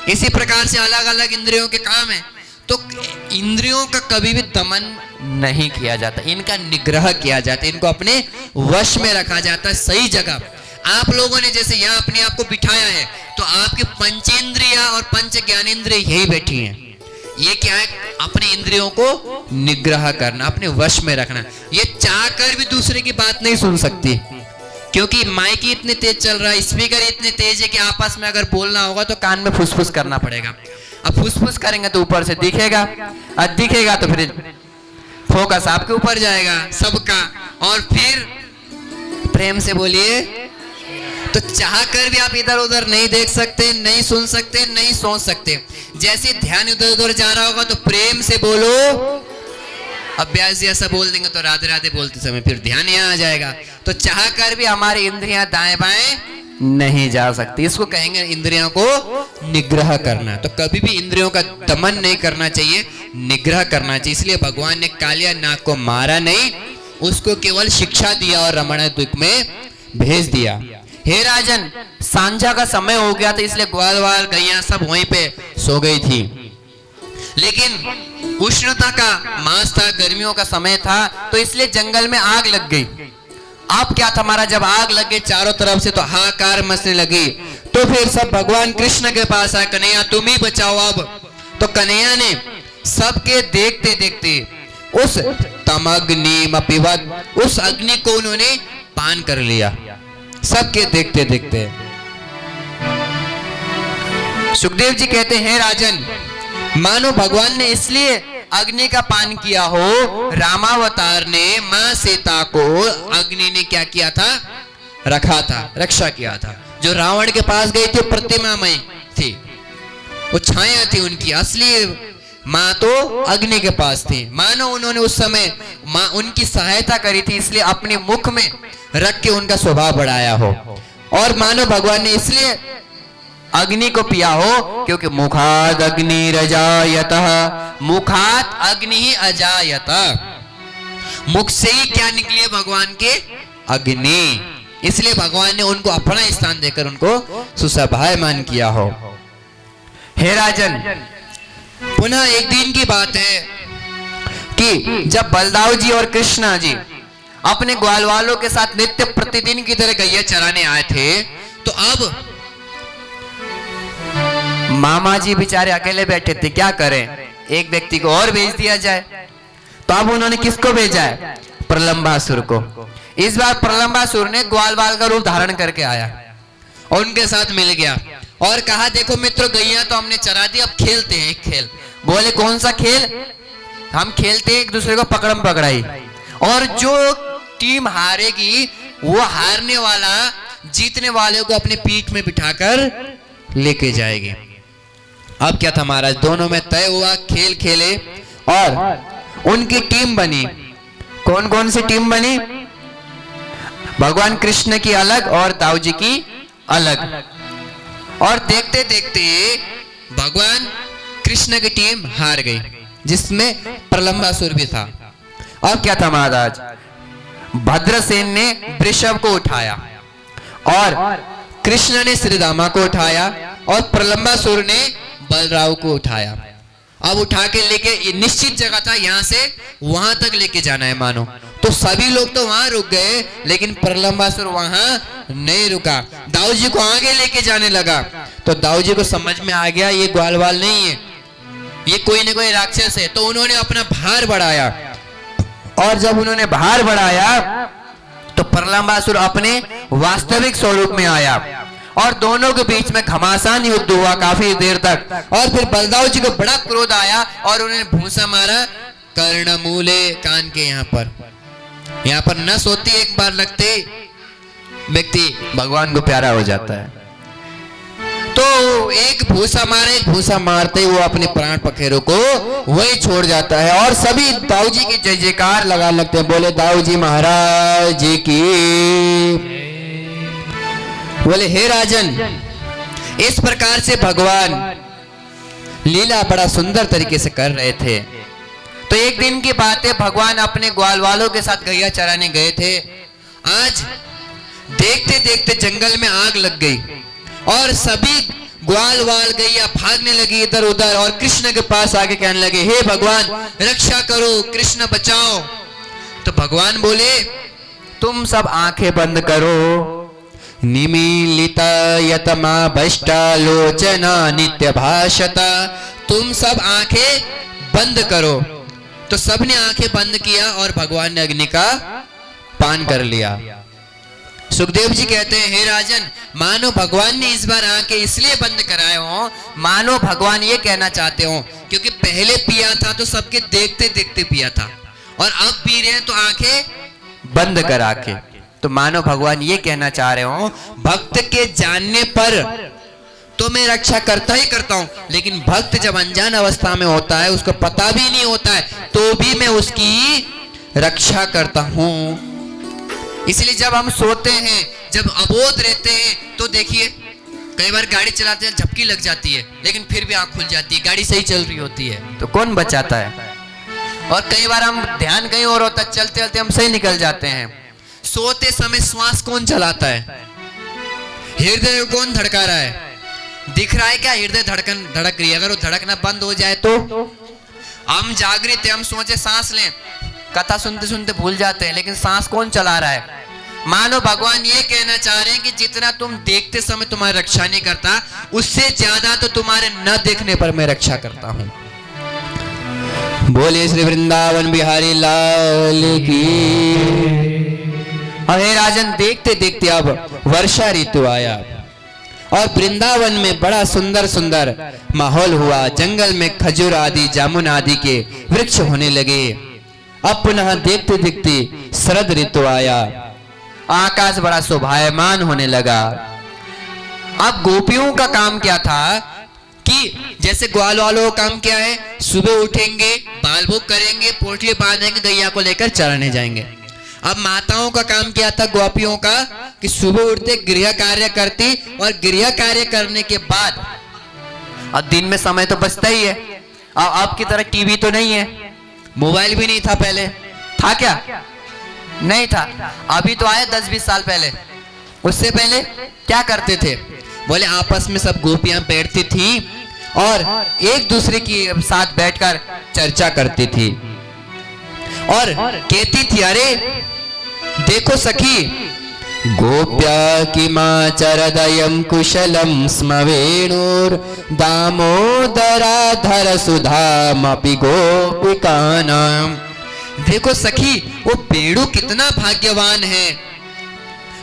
इसी प्रकार से अलग अलग इंद्रियों के काम है। तो इंद्रियों का कभी भी दमन नहीं किया जाता, इनका निग्रह किया जाता है, इनको अपने वश में रखा जाता है, सही जगह। आप लोगों ने जैसे यहाँ अपने आप को बिठाया है, तो आपके पंचेंद्रिय और पंच ज्ञानेंद्रिय यही बैठी हैं। ये क्या है? अपने इंद्रियों को निग्रह करना, अपने वश में रखना। ये चाहकर भी दूसरे की बात नहीं सुन सकती, क्योंकि माइक ही इतने तेज चल रहा है, स्पीकर इतने तेज है कि आपस में अगर बोलना होगा तो कान में फुसफुस करना पड़ेगा। अब फुसफुस करेंगे तो ऊपर से दिखेगा, और दिखेगा तो फिर फोकस आपके ऊपर जाएगा सबका। और फिर प्रेम से बोलिए, तो चाह कर भी आप इधर उधर नहीं देख सकते, नहीं सुन सकते, नहीं सोच सकते। जैसे ध्यान इधर उधर जा रहा होगा तो प्रेम से बोलो। अभ्यास जैसा बोल देंगे तो राधे राधे बोलते समय फिर ध्यान यहाँ आ जाएगा। तो चाह कर भी हमारी इंद्रियां दाएं बाएं नहीं जा सकती, इसको कहेंगे इंद्रियों को निग्रह करना। तो कभी भी इंद्रियों का दमन नहीं करना चाहिए, निग्रह करना चाहिए। इसलिए भगवान ने कालिया नाग को मारा नहीं, उसको केवल शिक्षा दिया और रमण द्वीप में भेज दिया। हे राजन, सांझा का समय हो गया था, इसलिए ग्वाल वाल गैया सब वहीं पे सो गई थी। लेकिन उष्णता का मास था, गर्मियों का समय था, तो इसलिए जंगल में आग लग गई। अब क्या था हमारा, जब आग लग गई चारों तरफ से तो हाहाकार मचने लगी। तो फिर सब भगवान कृष्ण के पास आए, कन्हैया तुम ही बचाओ अब। तो कन्हैया ने सबके देखते देखते उस तमग्निम पिबत, उस अग्नि को उन्होंने पान कर लिया, सबके देखते देखते। सुखदेव जी कहते हैं राजन, मानो भगवान ने इसलिए अग्नि का पान किया हो, रामावतार ने मां सीता को अग्नि ने क्या किया था? रखा था, रक्षा किया था। जो रावण के पास गई थी प्रतिमामय थी, वो छाया थी उनकी, असली मां तो अग्नि के पास थी। मानो उन्होंने उस समय मां उनकी सहायता करी थी, इसलिए अपने मुख में रख के उनका स्वभाव बढ़ाया हो। और मानो भगवान ने इसलिए अग्नि को पिया हो, क्योंकि मुखाद अग्नि रजायतः, मुखात अग्नि ही अजायतः, मुख से ही क्या निकली है भगवान के? अग्नि। इसलिए भगवान ने उनको अपना स्थान देकर उनको सुसभायमान किया हो। हे राजन, पुनः एक दिन की बात है कि जब बलदाव जी और कृष्णा जी अपने ग्वाल वालों के साथ नित्य प्रतिदिन की तरह गैया चराने आए थे, तो अब मामा जी बेचारे अकेले बैठे थे, क्या करें, एक व्यक्ति को और भेज दिया जाए। तो अब उन्होंने किसको भेजा है? प्रलंबासुर को। इस बार प्रलंबासुर ने ग्वाल वाल का रूप धारण करके आया और उनके साथ मिल गया और कहा देखो मित्रों, गैया तो हमने चरा दी, अब खेलते हैं एक खेल। बोले कौन सा खेल? हम खेलते हैं एक दूसरे को पकड़म पकड़ाई, और जो टीम हारेगी वो हारने वाला जीतने वाले को अपने पीठ में बिठाकर लेके जाएगी। अब क्या था महाराज, दोनों में तय हुआ, खेल खेले और उनकी टीम बनी। कौन कौन सी टीम बनी? भगवान कृष्ण की अलग और दाऊ जी की अलग। और देखते देखते भगवान कृष्ण की टीम हार गई, जिसमें प्रलंबासुर भी था। अब क्या था महाराज, भद्रसेन ने वृषभ को उठाया और कृष्ण ने श्रीदामा को उठाया और प्रलंबासुर ने बलराव को उठाया। अब उठा के लेके निश्चित जगह था, यहां से वहां तक लेके जाना है मानो। तो सभी लोग तो वहां रुक गए, लेकिन प्रलंबासुर वहां नहीं रुका, दाऊ जी को आगे लेके जाने लगा। तो दाऊ जी को समझ में आ गया ये ग्वालवाल नहीं है, ये कोई न कोई राक्षस है। तो उन्होंने अपना भार बढ़ाया और जब उन्होंने भार बढ़ाया तो प्रलंबासुर अपने वास्तविक स्वरूप में आया और दोनों के बीच में घमासान युद्ध हुआ काफी देर तक। और फिर बलदाऊ जी को बड़ा क्रोध आया और उन्होंने भूसा मारा कर्णमूले, कान के यहाँ पर नस होती, एक बार लगते व्यक्ति भगवान को प्यारा हो जाता है। तो एक भूसा मारते ही वो अपने प्राण पखेरु को वही छोड़ जाता है और सभी दाऊ जी की जय जयकार लगा लगते हैं। बोले दाऊ जी महाराज जी की। बोले हे राजन, इस प्रकार से भगवान लीला बड़ा सुंदर तरीके से कर रहे थे। तो एक दिन की बात है, भगवान अपने ग्वाल वालों के साथ गैया चराने गए थे। आज देखते देखते जंगल में आग लग गई और सभी ग्वाल वाल गैया भागने लगी इधर उधर और कृष्ण के पास आके कहने लगे हे भगवान रक्षा करो, कृष्ण बचाओ। तो भगवान बोले तुम सब आंखें बंद करो। निमीलिता यतमा भष्टा लोचना नित्य भाषता, तुम सब आंखें बंद करो। तो सबने आंखें बंद किया और भगवान ने अग्नि का पान कर लिया। सुखदेव जी कहते हैं हे राजन, मानो भगवान ने इस बार आंखें इसलिए बंद कराए हो, मानो भगवान ये कहना चाहते हो क्योंकि पहले पिया था तो सबके देखते देखते पिया था और अब पी रहे हैं तो आंखें बंद करा के। तो मानो भगवान ये कहना चाह रहे हो भक्त के जानने पर तो मैं रक्षा करता ही करता हूं, लेकिन भक्त जब अनजान अवस्था में होता है, उसको पता भी नहीं होता है, तो भी मैं उसकी रक्षा करता हूं। इसलिए जब हम सोते हैं, जब अबोध रहते हैं, तो देखिए कई बार गाड़ी चलाते हैं झपकी लग जाती है, लेकिन फिर भी आंख खुल जाती है, गाड़ी सही चल रही होती है, तो कौन बचाता है। और कई बार हम ध्यान कहीं और होता है, चलते चलते हम सही निकल जाते हैं। सोते समय श्वास कौन चलाता है, हृदय कौन धड़का रहा है, दिख रहा है क्या हृदय धड़कन धड़क रही है। अगर वो धड़कना बंद हो जाए तो हम जागृत है, हम सोचे सांस लें, कथा सुनते सुनते भूल जाते हैं, लेकिन सांस कौन चला रहा है। मानो भगवान ये कहना चाह रहे हैं कि जितना तुम देखते समय तुम्हारी रक्षा नहीं करता, उससे ज्यादा तो तुम्हारे न देखने पर मैं रक्षा करता हूं। बोले श्री वृंदावन बिहारी लाल की। हे राजन, देखते देखते अब वर्षा ऋतु आया और वृंदावन में बड़ा सुंदर सुंदर माहौल हुआ। जंगल में खजूर आदि जामुन आदि के वृक्ष होने लगे। अब पुनः देखते देखते शरद ऋतु आया, आकाश बड़ा शोभायमान होने लगा। अब गोपियों का काम क्या था कि जैसे ग्वाल वालों का काम क्या है, सुबह उठेंगे, बाल भोग करेंगे, पोटली बांधेंगे, गैया को लेकर चराने जाएंगे। अब माताओं का काम क्या था गोपियों का कि सुबह उठते गृह कार्य करती और गृह कार्य करने के बाद अब दिन में समय तो बचता ही है। अब की तरह टीवी तो नहीं है, मोबाइल भी नहीं था, पहले था क्या, नहीं था। अभी तो आया 10-20 साल पहले। उससे पहले क्या करते थे, बोले आपस में सब गोपियां बैठती थी और एक दूसरे के साथ बैठकर चर्चा करती थी और कहती थी अरे देखो सखी, गोप्या किमाचरदयं कुशलं स्म वेणुर दामोदराधर सुधामपि गोपिकानां। देखो सखी, वो वेणु कितना भाग्यवान है,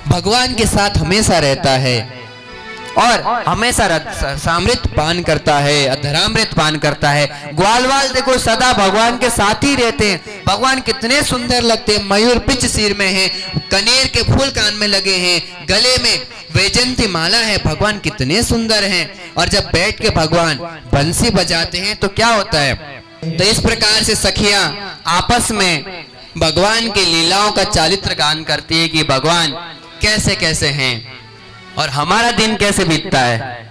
भगवान के साथ हमेशा रहता है और हमेशा सामृत पान करता है, अधरामृत पान करता है। ग्वालवाल देखो सदा भगवान के साथ ही रहते हैं। भगवान कितने सुंदर लगते हैं, मयूर पिच सिर में है, कनेर के फूल कान में लगे हैं, गले में वैजंती माला है, भगवान कितने सुंदर हैं। और जब बैठ के भगवान बंसी बजाते हैं तो क्या होता है। तो इस प्रकार से सखियां आपस में भगवान की लीलाओं का चारित्र गान करती है कि भगवान कैसे कैसे हैं और हमारा दिन कैसे बीतता है।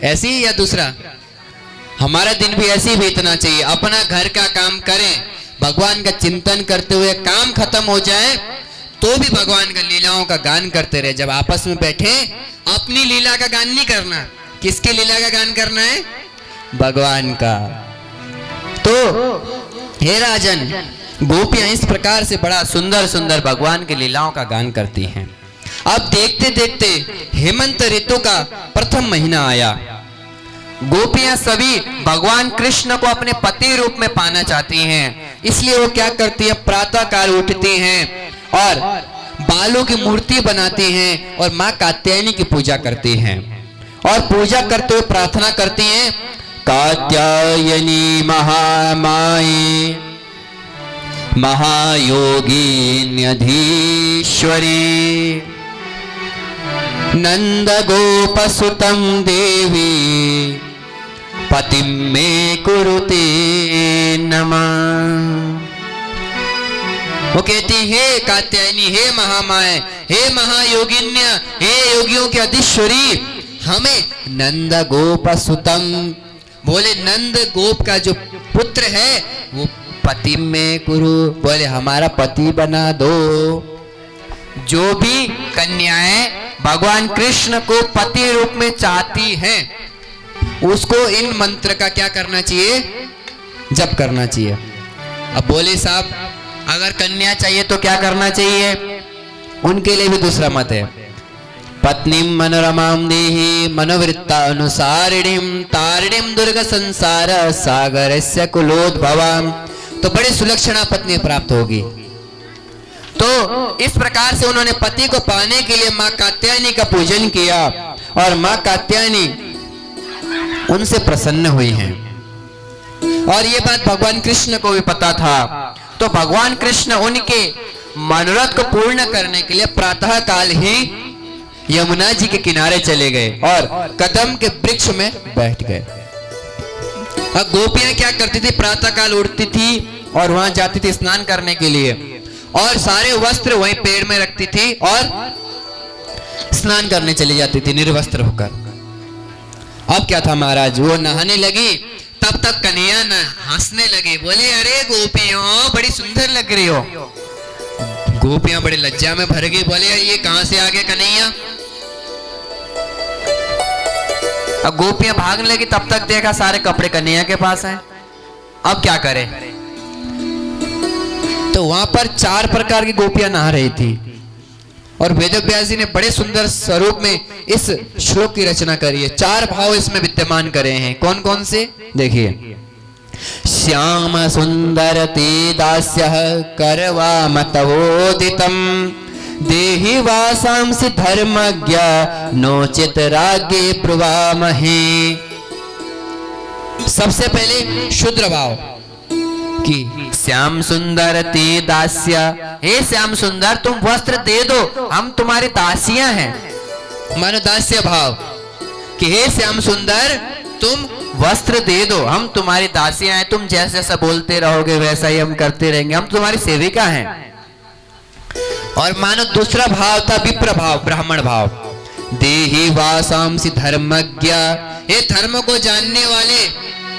ऐसी या दूसरा, हमारा दिन भी ऐसे ही बीतना चाहिए। अपना घर का काम करें, भगवान का चिंतन करते हुए काम खत्म हो जाए तो भी भगवान का लीलाओं का गान करते रहे। जब आपस में बैठे अपनी लीला का गान नहीं करना, किसकी लीला का गान करना है? भगवान का। तो हे राजन, गोपियां इस प्रकार से बड़ा सुंदर सुंदर भगवान की लीलाओं का गान करती हैं। अब देखते देखते हेमंत ऋतु का प्रथम महीना आया। गोपियां सभी भगवान कृष्ण को अपने पति रूप में पाना चाहती हैं, इसलिए वो क्या करती हैं? प्रातः काल उठती हैं और बालों की मूर्ति बनाती हैं और माँ कात्यायनी की पूजा करती हैं। और पूजा करते हुए प्रार्थना करती हैं, कात्यायनी महामाई महायोगिन्यधीश्वरी नंद गोपसुतं देवी पतिं मे कुरुते नमः। वो कहती, हे कात्यायनी, हे महामाए, हे महायोगिन्य, हे योगियों के अधीश्वरी, हमें नंद गोपसुतं, बोले नंद गोप का जो पुत्र है वो पति में कुरु, बोले हमारा पति बना दो। जो भी कन्याएं भगवान कृष्ण को पति रूप में चाहती हैं उसको इन मंत्र का क्या करना चाहिए? जप करना चाहिए। अब बोले साहब अगर कन्या चाहिए तो क्या करना चाहिए? उनके लिए भी दूसरा मत है, पत्नीं मनोरमां देहि मनोवृत्तानुसारिणीं तारिणीं दुर्ग संसार सागरस्य कुलोद्भवां, तो बड़ी सुलक्षणा पत्नी प्राप्त होगी। तो इस प्रकार से उन्होंने पति को पाने के लिए माँ कात्यायनी का पूजन किया और माँ कात्यायनी उनसे प्रसन्न हुई हैं। और ये बात भगवान कृष्ण को भी पता था, तो भगवान कृष्ण उनके मनोरथ को पूर्ण करने के लिए प्रातः काल ही यमुना जी के किनारे चले गए और कदम के वृक्ष में बैठ गए। अब गोपियां क्या करती थी? प्रातः काल उठती थी और वहां जाती थी स्नान करने के लिए और सारे वस्त्र वहीं पेड़ में रखती थी और स्नान करने चली जाती थी निर्वस्त्र होकर। अब क्या था महाराज, वो नहाने लगी तब तक कन्हैया न हंसने लगे, बोले अरे गोपियों बड़ी सुंदर लग रही हो। गोपियां बड़ी लज्जा में भर गई, बोले ये कहां से आ गए कन्हैया। अब गोपियां भागने लगी, तब तक देखा सारे कपड़े कन्हैया के पास हैं। अब क्या करें? तो वहां पर 4 प्रकार की गोपियां नहा रही थी और वेदव्यास जी ने बड़े सुंदर स्वरूप में इस श्लोक की रचना करी है। 4 भाव इसमें विद्यमान करे हैं। कौन कौन से? देखिए, श्याम सुंदर ते दास्यः करवाम तवोदितम् देहि वासांसि धर्मज्ञ नोचित राज्ञे ब्रुवामहे। सबसे पहले शूद्र भाव कि श्याम सुंदर ते दास्य, हे श्याम सुंदर तुम वस्त्र दे दो, हम तुम्हारी दासियां हैं। मानो दास्य भाव कि हे श्याम सुंदर तुम वस्त्र दे दो, हम तुम्हारी दासियां हैं, तुम जैसा जैसा बोलते रहोगे वैसा ही हम करते रहेंगे, हम तुम्हारी सेविका हैं। और मानो दूसरा भाव था विप्र भाव, ब्राह्मण भाव, देहि वासांसि धर्मज्ञ, हे धर्म को जानने वाले,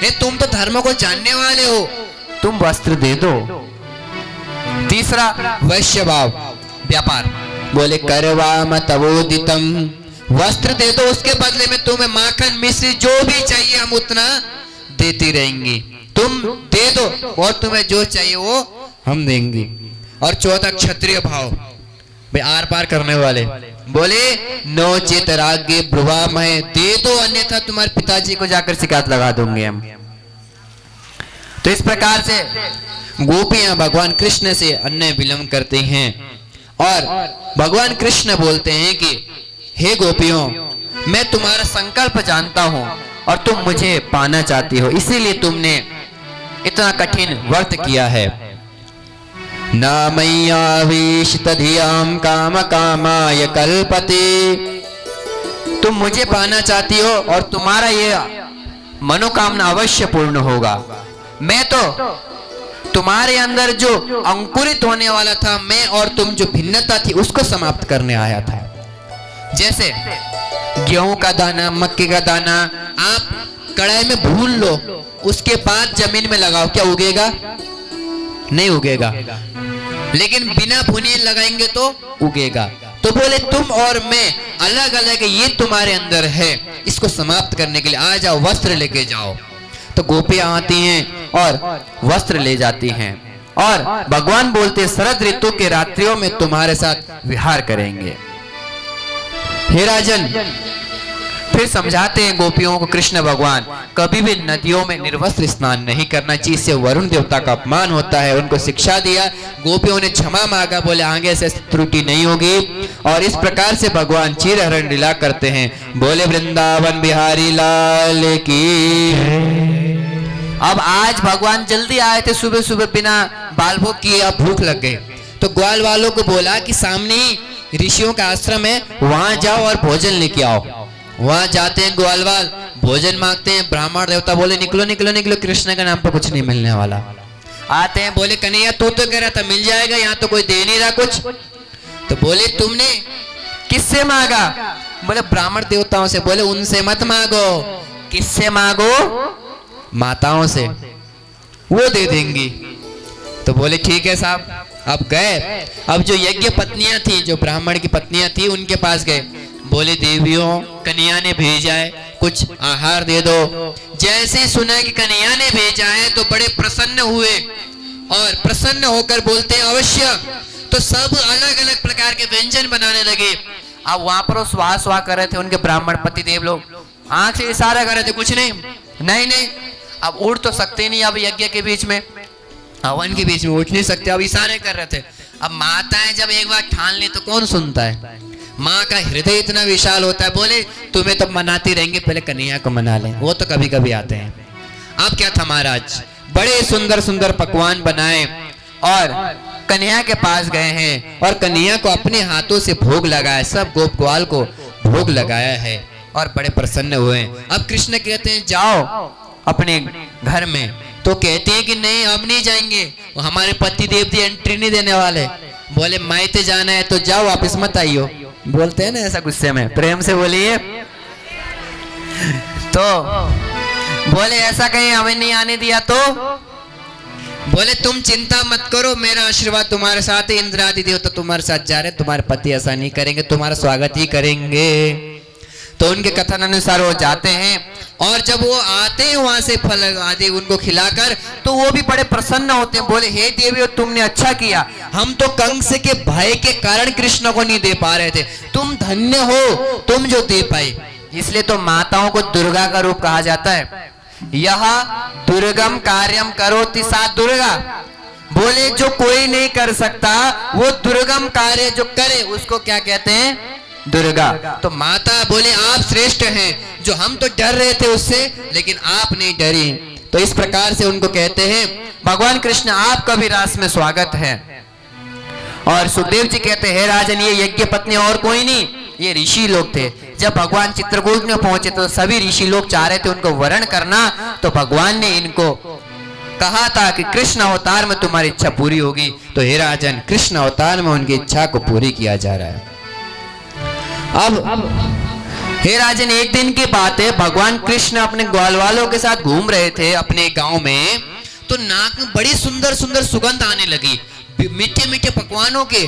हे तुम तो धर्म को जानने वाले हो, तुम वस्त्र दे दो। तीसरा वैश्य भाव, व्यापार, बोले करवाम तवोदितम, वस्त्र दे दो, उसके बदले में तुम्हें माखन मिश्री जो भी चाहिए हम उतना देती रहेंगी, तुम दे दो और तुम्हें जो चाहिए वो हम देंगे। और चौथा क्षत्रिय भाव, भाई आर पार करने वाले, बोले नोचित राज्ञे ब्रुवामहे, दे दो अन्यथा तुम्हारे पिताजी को जाकर शिकायत लगा दूंगे हम। तो इस प्रकार से गोपियां भगवान कृष्ण से अन्य विलंब करते हैं और भगवान कृष्ण बोलते हैं कि हे गोपियों, मैं तुम्हारा संकल्प जानता हूं और तुम मुझे पाना चाहती हो, इसीलिए तुमने इतना कठिन व्रत किया है। न मय्यावेशित धियां काम कामाय कल्पते, तुम मुझे पाना चाहती हो और तुम्हारा ये मनोकामना अवश्य पूर्ण होगा। मैं तो तुम्हारे अंदर जो अंकुरित होने वाला था, मैं और तुम जो भिन्नता थी उसको समाप्त करने आया था। जैसे गेहूं का दाना, मक्के का दाना आप कढ़ाई में भून लो, उसके बाद जमीन में लगाओ, क्या उगेगा? नहीं उगेगा। लेकिन बिना भुने लगाएंगे तो उगेगा। तो बोले तुम और मैं अलग अलग है, ये तुम्हारे अंदर है, इसको समाप्त करने के लिए आ जाओ, वस्त्र लेके जाओ। तो गोपियां आती हैं और वस्त्र ले जाती हैं और भगवान बोलते शरद ऋतु के रात्रियों में तुम्हारे साथ विहार करेंगे। हे राजन, फिर समझाते हैं गोपियों को कृष्ण भगवान, कभी भी नदियों में निर्वस्त्र स्नान नहीं करना चाहिए, इससे वरुण देवता का अपमान होता है। उनको शिक्षा दिया, गोपियों ने क्षमा मांगा, बोले आगे से त्रुटि नहीं होगी। और इस प्रकार से भगवान चिरहरण लीला करते हैं। बोले वृंदावन बिहारी लाल की। अब आज भगवान जल्दी आए थे, सुबह सुबह बिना बाल भोग किए, अब भूख लग गई। तो ग्वाल वालों को बोला कि सामने ही ऋषियों का आश्रम है, वहां जाओ और भोजन लेके आओ। वहां जाते हैं ग्वालवाल, भोजन मांगते हैं। ब्राह्मण देवता बोले निकलो निकलो निकलो, कृष्ण के नाम पर कुछ नहीं मिलने वाला। आते हैं, बोले कन्हैया तू तो कह रहा था मिल जाएगा, यहाँ तो कोई दे नहीं रहा कुछ। तो बोले तुमने किससे मांगा? बोले ब्राह्मण देवताओं से। बोले उनसे मत मांगो, किससे मांगो? माताओं से, वो दे देंगी। तो बोले ठीक है साहब। अब गए, अब जो यज्ञ पत्नियां थी, जो ब्राह्मण की पत्नियां थी, उनके पास गए। बोले देवियों, कन्हैया ने भेजा है, कुछ आहार दे दो। जैसे ही सुना कि कन्हैया ने भेजा है तो बड़े प्रसन्न हुए और प्रसन्न होकर बोलते हैं अवश्य। तो सब अलग अलग प्रकार के व्यंजन बनाने लगे। अब वहां पर वो स्वाहा स्वाहा कर रहे थे उनके ब्राह्मण पति देव लोग, आंख से इशारा कर रहे थे, कुछ नहीं नहीं नहीं। अब उड़ तो सकते नहीं, अब यज्ञ के बीच में, हवन के बीच में उठ नहीं सकते, अब इशारे कर रहे थे। अब माताएं जब एक बार ठान ली तो कौन सुनता है? माँ का हृदय इतना विशाल होता है। बोले तुम्हें तो मनाती रहेंगे, पहले कन्हैया को मना लें, वो तो कभी कभी आते हैं। अब क्या था महाराज, बड़े सुंदर सुंदर पकवान बनाए और कन्हैया के पास गए हैं और कन्हैया को अपने हाथों से भोग लगाया, सब गोप ग्वाल को भोग लगाया है और बड़े प्रसन्न हुए। अब कृष्ण कहते हैं जाओ अपने घर में। तो कहते हैं कि नहीं हम नहीं जाएंगे, वो हमारे पति देव जी एंट्री नहीं देने वाले। बोले मायते जाना है तो जाओ, वापिस मत आइयो। बोलते हैं ना ऐसा गुस्से में, प्रेम से बोलिए। तो बोले ऐसा कहीं हमें नहीं आने दिया तो? बोले तुम चिंता मत करो, मेरा आशीर्वाद तुम्हारे साथ है, इंद्र आदि देवता तुम्हारे साथ जा रहे, तुम्हारे पति ऐसा नहीं करेंगे, तुम्हारा स्वागत ही करेंगे। तो उनके कथन अनुसार वो जाते हैं और जब वो आते हैं वहां से फल आदि उनको खिलाकर, तो वो भी बड़े प्रसन्न होते हैं। बोले हे देवी तुमने अच्छा किया, हम तो कंस के भय के कारण कृष्ण को नहीं दे पा रहे थे, तुम धन्य हो तुम जो दे पाए। इसलिए तो माताओं को दुर्गा का रूप कहा जाता है। यह दुर्गम कार्यम करोति सा दुर्गा। बोले जो कोई नहीं कर सकता वो दुर्गम कार्य जो करे उसको क्या कहते हैं? दुर्गा। तो माता बोले आप श्रेष्ठ हैं, जो हम तो डर रहे थे उससे, लेकिन आप नहीं डरी। तो इस प्रकार से उनको कहते हैं भगवान कृष्ण आपका भी रास में स्वागत है। और सुखदेव जी कहते हैं राजन ये यज्ञ पत्नी और कोई नहीं, ये ऋषि लोग थे। जब भगवान चित्रकूट में पहुंचे तो सभी ऋषि लोग चाह रहे थे उनको वरण करना, तो भगवान ने इनको कहा था कि कृष्ण अवतार में तुम्हारी इच्छा पूरी होगी। तो हे राजन कृष्ण अवतार में उनकी इच्छा को पूरी किया जा रहा है। अब हे राजन एक दिन की बात है, भगवान कृष्ण अपने ग्वाल वालों के साथ घूम रहे थे अपने गांव में, तो नाक में बड़ी सुंदर सुंदर सुगंध आने लगी मीठे मीठे पकवानों के।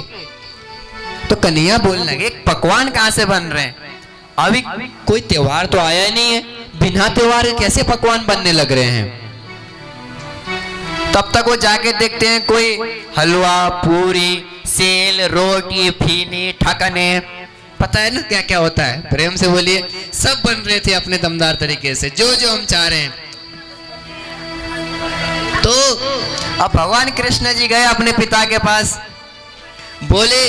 तो कन्हैया बोलने लगे पकवान कहां से बन रहे हैं? अभी कोई त्योहार तो आया ही नहीं है, बिना त्योहार के कैसे पकवान बनने लग रहे हैं? तब तक वो जाके देखते हैं कोई हलवा पूरी सेल रोटी फीनी ठकने, पता है ना क्या क्या होता है, प्रेम से बोलिए। सब बन रहे थे अपने दमदार तरीके से, जो जो हम चाह रहे हैं। तो अब भगवान कृष्ण जी गए अपने पिता के पास, बोले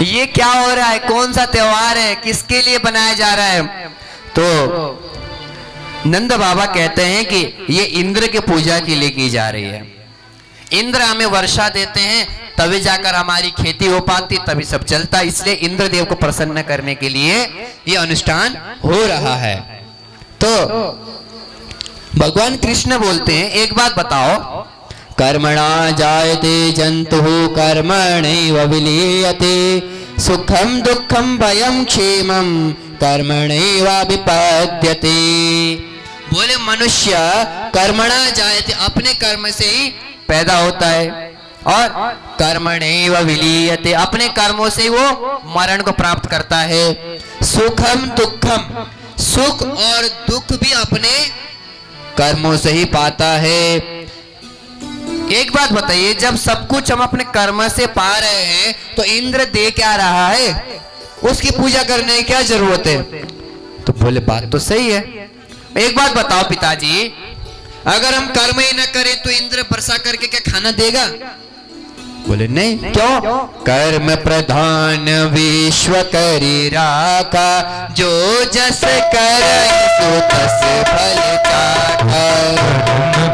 ये क्या हो रहा है, कौन सा त्योहार है, किसके लिए बनाया जा रहा है? तो नंद बाबा कहते हैं कि ये इंद्र के पूजा के लिए की जा रही है। इंद्र हमें वर्षा देते हैं तभी जाकर हमारी खेती हो पाती, तभी सब चलता, इसलिए इंद्रदेव को प्रसन्न करने के लिए ये अनुष्ठान हो रहा है। तो भगवान कृष्ण बोलते हैं एक बात बताओ, कर्मणा जायते जंतु कर्मणैव विलीयते, सुखम दुखम भयम क्षेमम कर्मणैव विपद्यते। बोले मनुष्य कर्मणा जायते अपने कर्म से ही पैदा होता है, और कर्मणैव विलीयते, अपने कर्मों से वो मरण को प्राप्त करता है। सुखम दुखम, सुख और दुख भी अपने कर्मों से ही पाता है। एक बात बताइए, जब सब कुछ हम अपने कर्म से पा रहे हैं तो इंद्र दे क्या रहा है, उसकी पूजा करने की क्या जरूरत है? तो बोले बात तो सही है। एक बात बताओ पिताजी, अगर हम कर्म ही न करें तो इंद्र वर्षा करके क्या खाना देगा? बोले नहीं। क्यों? कर्म प्रधान विश्व करी राखा, जो जस कर सो तस फल चाखा।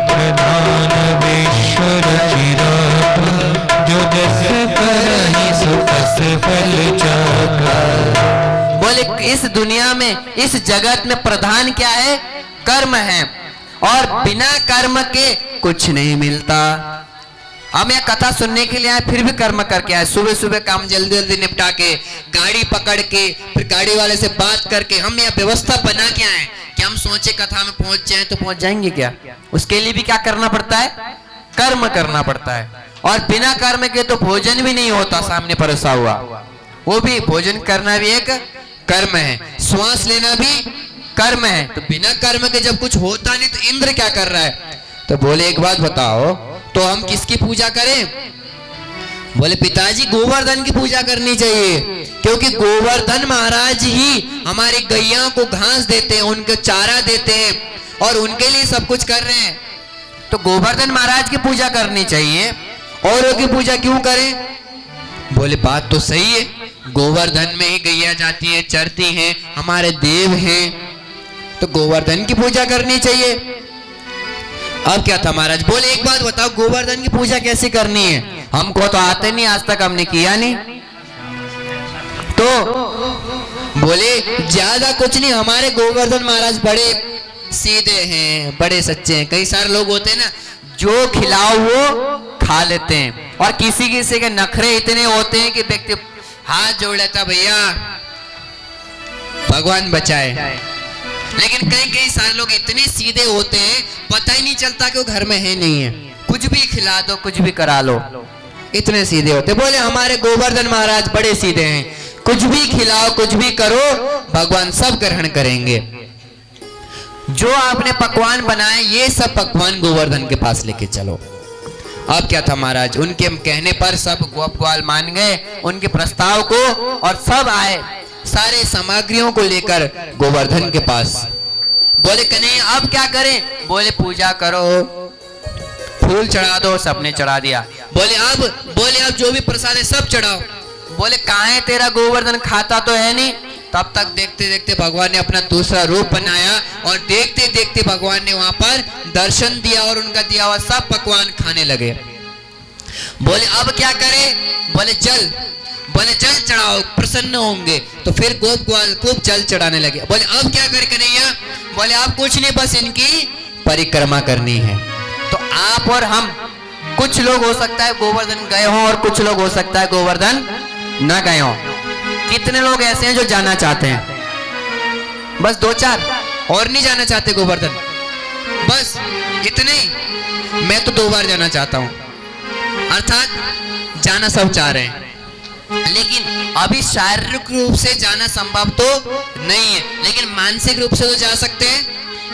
प्रधान विश्व रचि राखा, जो जस करहि सो तस फल चाखा। बोले इस दुनिया में, इस जगत में प्रधान क्या है? कर्म है, और बिना कर्म के कुछ नहीं मिलता। हम यह कथा सुनने के लिए आए, फिर भी कर्म करके आए। सुबह सुबह काम जल्दी जल्दी निपटा के, गाड़ी पकड़ के, फिर गाड़ी वाले से बात करके हम यह व्यवस्था बना के आए कि हम सोचे कथा में पहुंच जाएं तो पहुंच जाएंगे क्या? उसके लिए भी क्या करना पड़ता है? कर्म करना पड़ता है। और बिना कर्म के तो भोजन भी नहीं होता सामने परोसा हुआ, वो भी भोजन करना भी एक कर्म है, श्वास लेना भी कर्म है। तो बिना कर्म के जब कुछ होता नहीं तो इंद्र क्या कर रहा है? तो बोले एक बात बताओ, तो हम किसकी पूजा करें? बोले पिताजी गोवर्धन की पूजा करनी चाहिए, क्योंकि गोवर्धन महाराज ही हमारी गैया को घास देते हैं, उनको चारा देते हैं और उनके लिए सब कुछ कर रहे हैं। तो गोवर्धन महाराज की पूजा करनी चाहिए, औरों की पूजा क्यों करें? बोले बात तो सही है, गोवर्धन में ही गैया जाती है, चरती हैं, हमारे देव हैं, तो गोवर्धन की पूजा करनी चाहिए। अब क्या था महाराज? बोले एक बात बताओ, गोवर्धन की पूजा कैसे करनी है? हमको तो आते नहीं, आज तक हमने किया नहीं। तो बोले ज्यादा कुछ नहीं, हमारे गोवर्धन महाराज बड़े सीधे हैं, बड़े सच्चे हैं। कई सारे लोग होते हैं ना, जो खिलाओ वो खा लेते हैं, और किसी किसी के नखरे इतने होते हैं कि व्यक्ति हाथ जोड़ लेता, भैया भगवान बचाए। लेकिन कई सारे लोग इतने सीधे होते हैं, पता ही नहीं चलता कि वो घर में है नहीं है, कुछ भी खिला दो, कुछ भी करा लो, इतने सीधे होते। बोले हमारे गोवर्धन महाराज बड़े सीधे हैं, कुछ भी खिलाओ, कुछ भी करो, भगवान सब ग्रहण करेंगे। जो आपने पकवान बनाए, ये सब पकवान गोवर्धन के पास लेके चलो। अब क्या था महाराज, उनके कहने पर सब गोप ग्वाल मान गए उनके प्रस्ताव को, और सब आए सारे सामग्रियों को लेकर गोवर्धन के पास। बोले कन्हैया अब क्या करें? बोले पूजा करो, फूल चढ़ा दो। सबने चढ़ा दिया। बोले अब जो भी प्रसाद है सब चढ़ाओ। बोले कहाँ है तेरा गोवर्धन? खाता तो है नहीं। तब तक देखते देखते भगवान ने अपना दूसरा रूप बनाया, और देखते देखते भगवान ने वहां पर दर्शन दिया और उनका दिया हुआ सब पकवान खाने लगे। बोले अब क्या करें? बोले जल चढ़ाओ, प्रसन्न होंगे। तो फिर गोप ग्वाल खूब जल चढ़ाने लगे। बोले अब क्या करे कन्हैया? बोले अब कुछ नहीं, बस इनकी परिक्रमा करनी है। तो आप और हम, कुछ लोग हो सकता है गोवर्धन गए हों और कुछ लोग हो सकता है गोवर्धन न गए हों। कितने लोग ऐसे हैं जो जाना चाहते हैं? बस 2-4 और नहीं जाना चाहते गोवर्धन, बस इतने ही। मैं तो 2 बार जाना चाहता हूं, अर्थात जाना सब चाह रहे हैं, लेकिन अभी शारीरिक रूप से जाना संभव तो नहीं है, लेकिन मानसिक रूप से तो जा सकते हैं।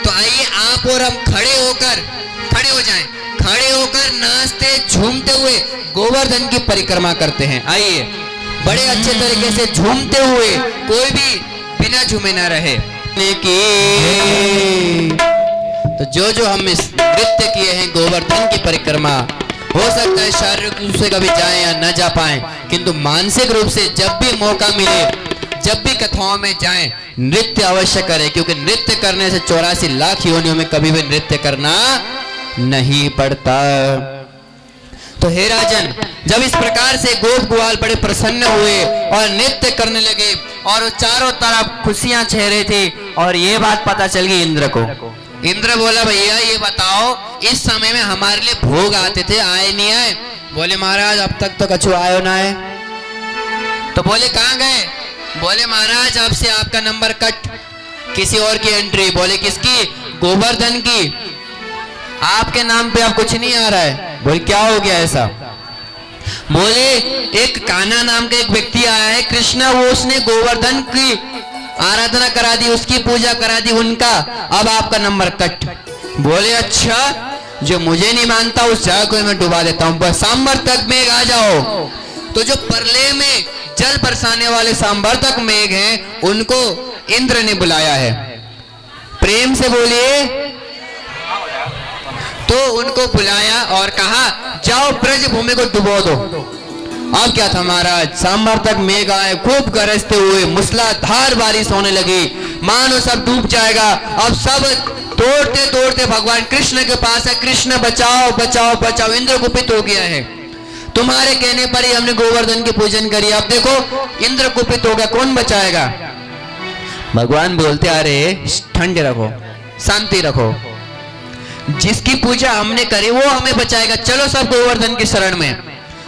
तो आइए आप और हम खड़े हो जाएं, खड़े होकर नाचते झूमते हुए गोवर्धन की परिक्रमा करते हैं। आइए बड़े अच्छे तरीके से झूमते हुए, कोई भी बिना झूमे ना रहे। तो जो हम इस नृत्य किए हैं गोवर्धन की परिक्रमा, हो सकता है शारीरिक रूप से कभी जाएं या न जा पाएं, किंतु मानसिक रूप से जब भी मौका मिले, जब भी कथाओं में जाएं, नृत्य अवश्य करें, क्योंकि नृत्य करने से 84 लाख योनियों में कभी भी नृत्य करना नहीं पड़ता। तो हे राजन, जब इस प्रकार से गोप ग्वाल बड़े प्रसन्न हुए और नृत्य करने लगे और चारों तरफ खुशियां छह रही थी, और ये बात पता चल गई इंद्र को। इंद्र बोला भैया ये बताओ, इस समय में हमारे लिए भोग आते थे, आए नहीं आए? बोले महाराज अब तक तो कछु आयो ना है। तो बोले कहाँ गए? बोले महाराज अब से आपका नंबर कट, किसी और की एंट्री। बोले किसकी? गोवर्धन की। आपके नाम पे अब कुछ नहीं आ रहा है। बोले क्या हो गया ऐसा? बोले एक कान्हा नाम का एक व्यक्ति आया है, कृष्णा, वो उसने गोवर्धन की आराधना करा दी, उसकी पूजा करा दी, उनका अब आपका नंबर कट। बोले अच्छा, जो मुझे नहीं मानता उस जगह को मैं डुबा देता हूं, बस सांबर्तक मेघ आ जाओ। तो जो प्रलय में जल बरसाने वाले सांबर्तक मेघ हैं, उनको इंद्र ने बुलाया है। प्रेम से बोलिए। तो उनको बुलाया और कहा जाओ ब्रज भूमि को डुबो दो। अब क्या था महाराज, सांबर्तक मेघ आए, खूब गरजते हुए मूसलाधार बारिश होने लगी, मानो सब डूब जाएगा। अब सब दौड़ते दौड़ते भगवान कृष्ण के पास है, कृष्ण बचाओ बचाओ बचाओ, इंद्र कुपित हो गया है, तुम्हारे कहने पर ही हमने गोवर्धन की पूजन करी, अब देखो इंद्र कुपित हो गया, कौन बचाएगा। भगवान बोलते अरे ठंड रखो, शांति रखो, जिसकी पूजा हमने करी वो हमें बचाएगा, चलो सब गोवर्धन की शरण में।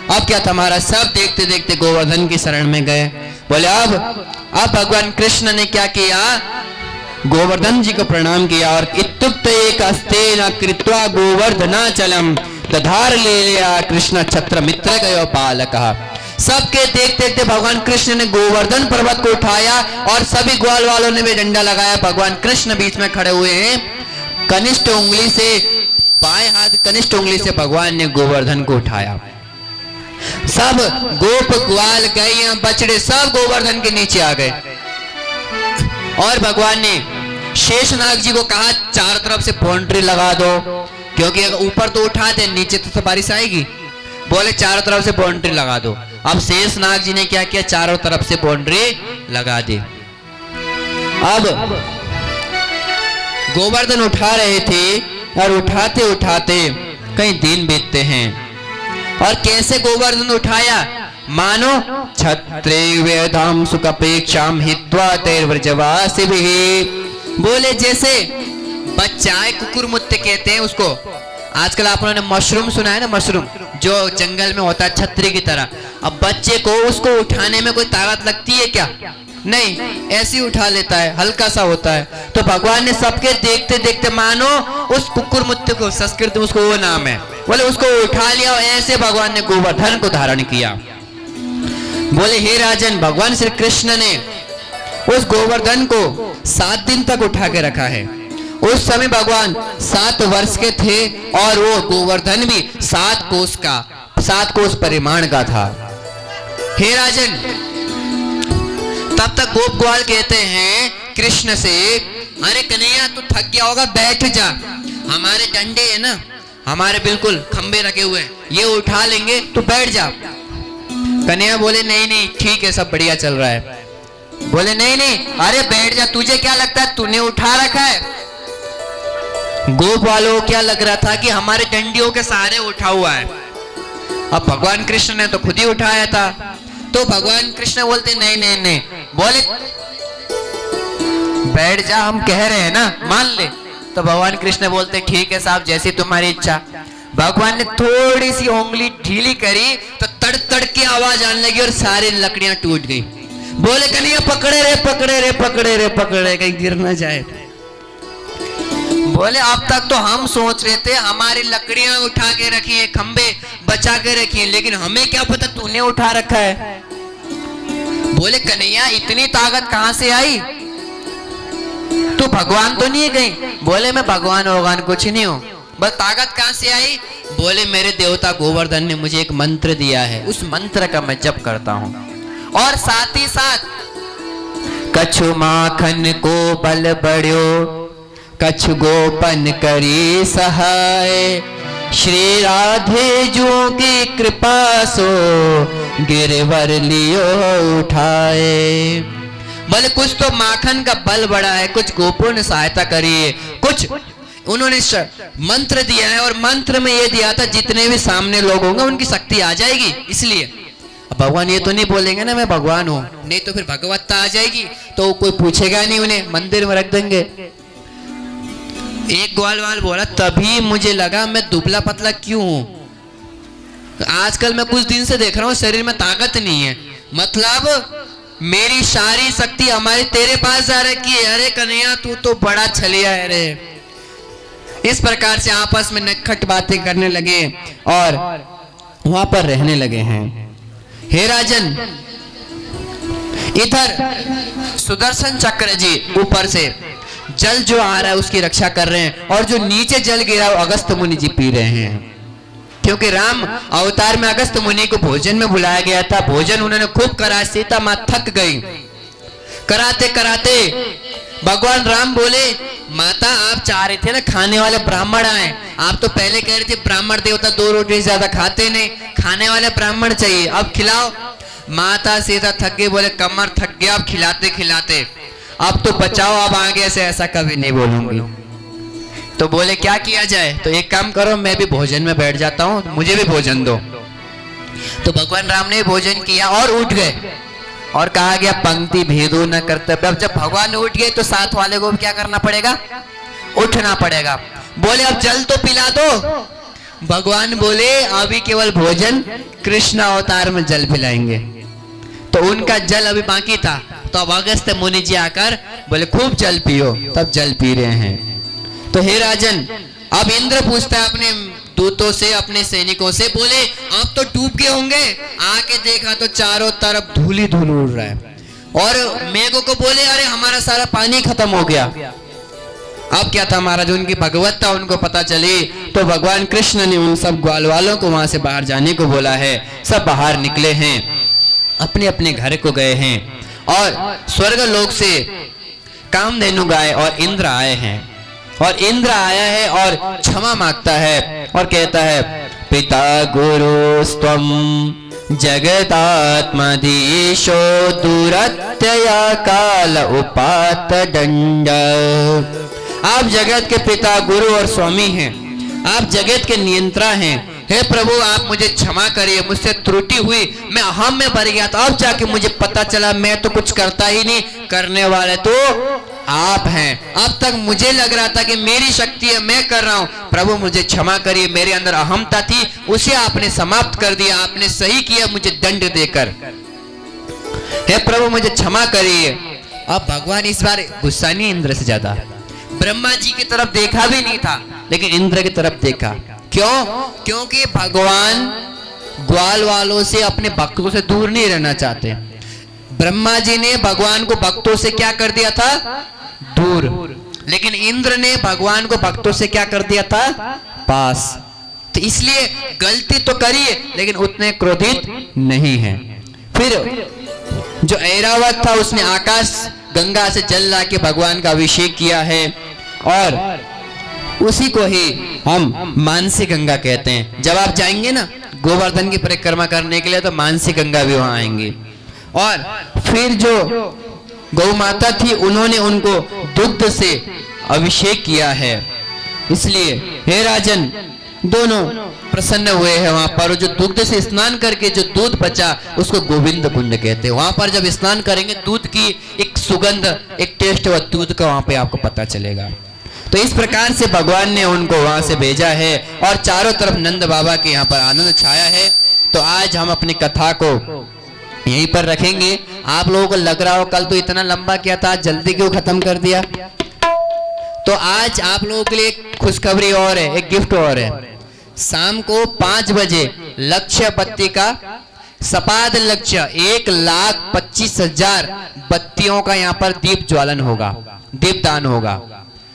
अब क्या था महाराज, सब देखते देखते गोवर्धन की शरण में गए। बोले अब भगवान कृष्ण ने क्या किया, गोवर्धन जी को प्रणाम किया और इत्युक्त एक अस्तेन कृत्वा गोवर्धनाचलम दधार ले लिया कृष्ण छत्र मित्र गयो पालकः। सबके देखते देखते भगवान कृष्ण ने गोवर्धन पर्वत को उठाया और सभी ग्वाल वालों ने भी डंडा लगाया। भगवान कृष्ण बीच में खड़े हुए हैं, कनिष्ठ उंगली से, बाएं हाथ कनिष्ठ उंगली से भगवान ने गोवर्धन को उठाया। सब गोप ग्वाल गैया बछड़े सब गोवर्धन के नीचे आ गए और भगवान ने शेषनाग जी को कहा चारों तरफ से बाउंड्री लगा दो, क्योंकि ऊपर तो उठाते नीचे तो बारिश आएगी। बोले चारों तरफ से बाउंड्री लगा दो। अब शेषनाग जी ने क्या किया, चारों तरफ से बाउंड्री लगा दी। अब गोवर्धन उठा रहे थे और उठाते उठाते कई दिन बीतते हैं। और कैसे गोवर्धन उठाया, मानो छत्रे वेदाम सुखपेक्षाम हित्वा तैर्व्रजवासी भी। बोले जैसे बच्चा है, कुकुर मुत्ते कहते हैं उसको, आजकल आप लोगों ने मशरूम सुना है ना, मशरूम जो जंगल में होता है छतरी की तरह। अब बच्चे को उसको उठाने में कोई ताकत लगती है क्या, नहीं, ऐसे ही उठा लेता है, हल्का सा होता है। तो भगवान ने सबके देखते देखते, मानो उस कुकुर मुत्ते को, संस्कृत में उसको वो नाम है, बोले उसको उठा लिया और ऐसे भगवान ने गोवर्धन को धारण किया। बोले हे राजन, भगवान श्री कृष्ण ने उस गोवर्धन को 7 दिन तक उठा के रखा है। उस समय भगवान 7 वर्ष के थे और वो गोवर्धन भी 7 कोस परिमाण का था। हे राजन, तब तक गोप ग्वाल कहते हैं कृष्ण से, अरे कन्हैया तू थक गया होगा, बैठ जा, हमारे डंडे है ना, हमारे बिल्कुल खंबे रखे हुए हैं, ये उठा लेंगे, तू बैठ जा। कन्हैया बोले नहीं नहीं ठीक है, सब बढ़िया चल रहा है। बोले नहीं नहीं, अरे बैठ जा, तुझे क्या लगता है तूने उठा रखा है। गोप वालों को क्या लग रहा था कि हमारे डंडियों के सहारे उठा हुआ है। अब भगवान कृष्ण ने तो खुद ही उठाया था। तो भगवान कृष्ण बोलते नहीं नहीं नहीं, बोले बैठ जा, हम कह रहे हैं ना, मान ले। तो भगवान कृष्ण बोलते ठीक है साहब, जैसी तुम्हारी इच्छा। भगवान ने थोड़ी सी उंगली ढीली करी तो तड़ तड़ की आवाज आने लगी और सारी लकड़ियां टूट गई। बोले कन्हैया पकड़े रे पकड़े रे पकड़े रे पकड़े, कहीं गिर ना जाए। बोले अब तक तो हम सोच रहे थे हमारी लकड़ियां उठा के रखी है, खंबे बचा के रखी है, लेकिन हमें क्या पता तूने उठा रखा है। बोले कन्हैया इतनी ताकत कहां से आई, तू भगवान तो नहीं गई। बोले मैं भगवान कुछ नहीं हूं, बस ताकत कहां से आई। बोले मेरे देवता गोवर्धन ने मुझे एक मंत्र दिया है, उस मंत्र का मैं जप करता हूं, और साथ ही साथ कछु माखन को बल बढ़्यो, कछु गोपन करी सहाय, श्री राधे जो की कृपा सो गिरवर लियो उठाए। बोले कुछ तो माखन का बल बढ़ा है, कुछ गोपों ने सहायता करी है, कुछ उन्होंने मंत्र दिया है, और मंत्र में ये दिया था जितने भी सामने लोग होंगे उनकी शक्ति आ जाएगी। इसलिए भगवान ये तो नहीं बोलेंगे ना मैं भगवान हूं, नहीं तो फिर भगवत्ता आ जाएगी तो कोई पूछेगा नहीं, उन्हें मंदिर में रख देंगे। एक ग्वाल बोला तभी मुझे लगा मैं दुबला पतला क्यों हूं। आजकल मैं कुछ दिन से देख रहा हूं शरीर में ताकत नहीं है, मतलब मेरी सारी शक्ति हमारी तेरे पास जा रखी है। अरे कन्हैया तू तो बड़ा छलिया है रे। इस प्रकार से आपस में नटखट बातें करने लगे और वहां पर रहने लगे हैं। हे राजन, इधर सुदर्शन चक्र जी ऊपर से जल जो आ रहा है उसकी रक्षा कर रहे हैं, और जो नीचे जल गिरा वो अगस्त मुनि जी पी रहे हैं। क्योंकि राम अवतार में अगस्त मुनि को भोजन में बुलाया गया था, भोजन उन्होंने खूब करा, सीता मां थक गई। कराते कराते भगवान राम बोले, माता आप चाह रहे थे ना खाने वाले ब्राह्मण आए, आप तो पहले कह रहे थे ब्राह्मण देवता 2 रोटी ज्यादा खाते नहीं, खाने वाले ब्राह्मण चाहिए, अब खिलाओ। माता सीता थक गई, बोले कमर थक गया अब खिलाते खिलाते, अब तो बचाओ, अब आगे से ऐसा कभी नहीं बोलूंगी। तो बोले क्या किया जाए? तो एक काम करो, मैं भी भोजन में बैठ जाता हूँ, मुझे भी भोजन दो। तो भगवान राम ने भोजन किया और उठ गए, और कहा गया पंक्ति भेदो न कर्तव्य। अब जब भगवान उठ गए तो साथ वाले को क्या करना पड़ेगा? उठना पड़ेगा। बोले अब जल तो पिला दो। भगवान बोले अभी केवल भोजन, कृष्ण अवतार में जल पिलाएंगे। तो उनका जल अभी बाकी था, तो अब अगस्त मुनि जी आकर बोले खूब जल पियो, तब जल पी रहे हैं। तो हे राजन, अब इंद्र पूछता है अपने दूतों से, अपने सैनिकों से, बोले आप तो डूब गए होंगे, आके देखा तो चारों तरफ धूल ही धूल उड़ रहा है। और मेघों को बोले अरे हमारा सारा पानी खत्म हो गया। अब क्या था, महाराज उनकी भगवत्ता उनको पता चली, तो भगवान कृष्ण ने उन सब ग्वाल वालों को वहां से बाहर जाने को बोला है। सब बाहर निकले हैं, अपने अपने घर को गए हैं, और स्वर्ग लोक से कामधेनु गाय और इंद्र आए हैं। और इंद्र आया है और क्षमा मांगता है और कहता है, पिता गुरु स्वम जगतात्मधीशो दुरत्यया काल उपात दंड। आप जगत के पिता गुरु और स्वामी हैं, आप जगत के नियंत्रा हैं। हे प्रभु आप मुझे क्षमा करिए, मुझसे त्रुटि हुई, मैं अहम में भर गया था, अब जाके मुझे पता चला मैं तो कुछ करता ही नहीं, करने वाले तो आप हैं। अब तक मुझे लग रहा था कि मेरी शक्ति है, मैं कर रहा हूं। प्रभु मुझे क्षमा करिए, मेरे अंदर अहमता थी, उसे आपने समाप्त कर दिया, आपने सही किया मुझे दंड देकर। हे प्रभु मुझे क्षमा करिए। अब भगवान इस बार गुस्सा नहीं इंद्र से ज्यादा, ब्रह्मा जी की तरफ देखा भी नहीं था, लेकिन इंद्र की तरफ देखा। क्यों? क्योंकि भगवान ग्वाल वालों से, अपने भक्तों से दूर नहीं रहना चाहते। ब्रह्मा जी ने भगवान को भक्तों से क्या कर दिया था? दूर। लेकिन इंद्र ने भगवान को भक्तों से क्या कर दिया था? पास। तो इसलिए गलती तो करिए, लेकिन उतने क्रोधित नहीं है। फिर जो ऐरावत था उसने आकाश गंगा से जल ला के भगवान का अभिषेक किया है, और उसी को ही हम मानसी गंगा कहते हैं। जब आप जाएंगे ना गोवर्धन की परिक्रमा करने के लिए, तो मानसी गंगा भी वहां आएंगी। और फिर जो गौ माता थी उन्होंने उनको दुग्ध से अभिषेक किया है। इसलिए हे राजन, दोनों प्रसन्न हुए हैं वहां पर। जो दुग्ध से स्नान करके जो दूध बचा उसको गोविंद कुंड कहते हैं। वहां पर जब स्नान करेंगे दूध की एक सुगंध, एक टेस्ट हुआ दूध का वहां पे आपको पता चलेगा। तो इस प्रकार से भगवान ने उनको वहां से भेजा है, और चारों तरफ नंद बाबा के यहाँ पर आनंद छाया है। तो आज हम अपनी कथा को यहीं पर रखेंगे। आप लोगों को लग रहा हो कल तो इतना लंबा किया था, आज जल्दी क्यों खत्म कर दिया? तो आज आप लोगों के लिए एक खुशखबरी और है, एक गिफ्ट और है। शाम को 5 बजे लक्ष्य बत्ती का सपाद लक्ष्य 1,25,000 बत्तियों का यहाँ पर दीप ज्वालन होगा, दीपदान होगा।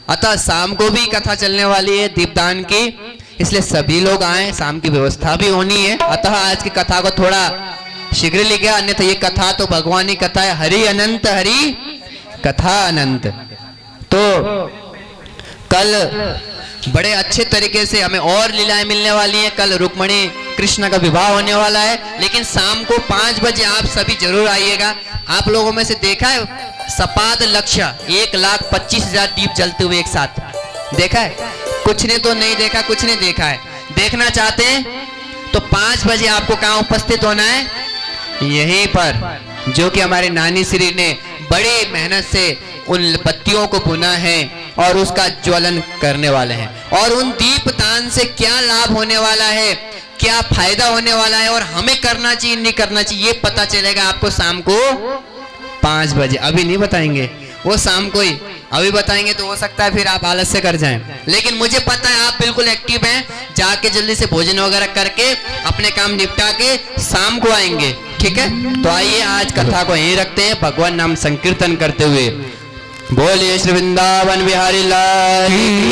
अतः शाम को भी कथा चलने वाली है दीपदान की, इसलिए सभी लोग आए, शाम की व्यवस्था भी होनी है। अतः आज की कथा को थोड़ा शीघ्र लिखे, अन्यथा ये कथा तो भगवानी कथा है, हरि अनंत हरि कथा अनंत। तो कल बड़े अच्छे तरीके से हमें और लीलाएं मिलने वाली हैं। कल रुक्मणी कृष्ण का विवाह होने वाला है, लेकिन शाम को 5 बजे आप सभी जरूर आइएगा। आप लोगों में से देखा है सपाद लक्ष्य 1,25,000 दीप जलते हुए एक साथ देखा है? कुछ ने तो नहीं देखा, कुछ ने देखा है। देखना चाहते हैं तो 5 बजे आपको कहाँ उपस्थित होना है? यहीं पर, जो कि हमारे नानी श्री ने बड़ी मेहनत से उन बत्तियों को बुना है और उसका ज्वलन करने वाले हैं। और उन दीपदान से क्या लाभ होने वाला है, क्या फायदा होने वाला है, और हमें करना चाहिए नहीं करना चाहिए, ये पता चलेगा आपको शाम को 5 बजे। अभी नहीं बताएंगे, वो शाम को ही अभी बताएंगे तो हो सकता है फिर आप आलस से कर जाएं, लेकिन मुझे पता है आप बिल्कुल एक्टिव हैं। जाके जल्दी से भोजन वगैरह करके अपने काम निपटा के शाम को आएंगे, ठीक है? तो आइए आज कथा को यहीं रखते हैं, भगवान नाम संकीर्तन करते हुए। बोलिए श्री वृंदावन बिहारी लाल की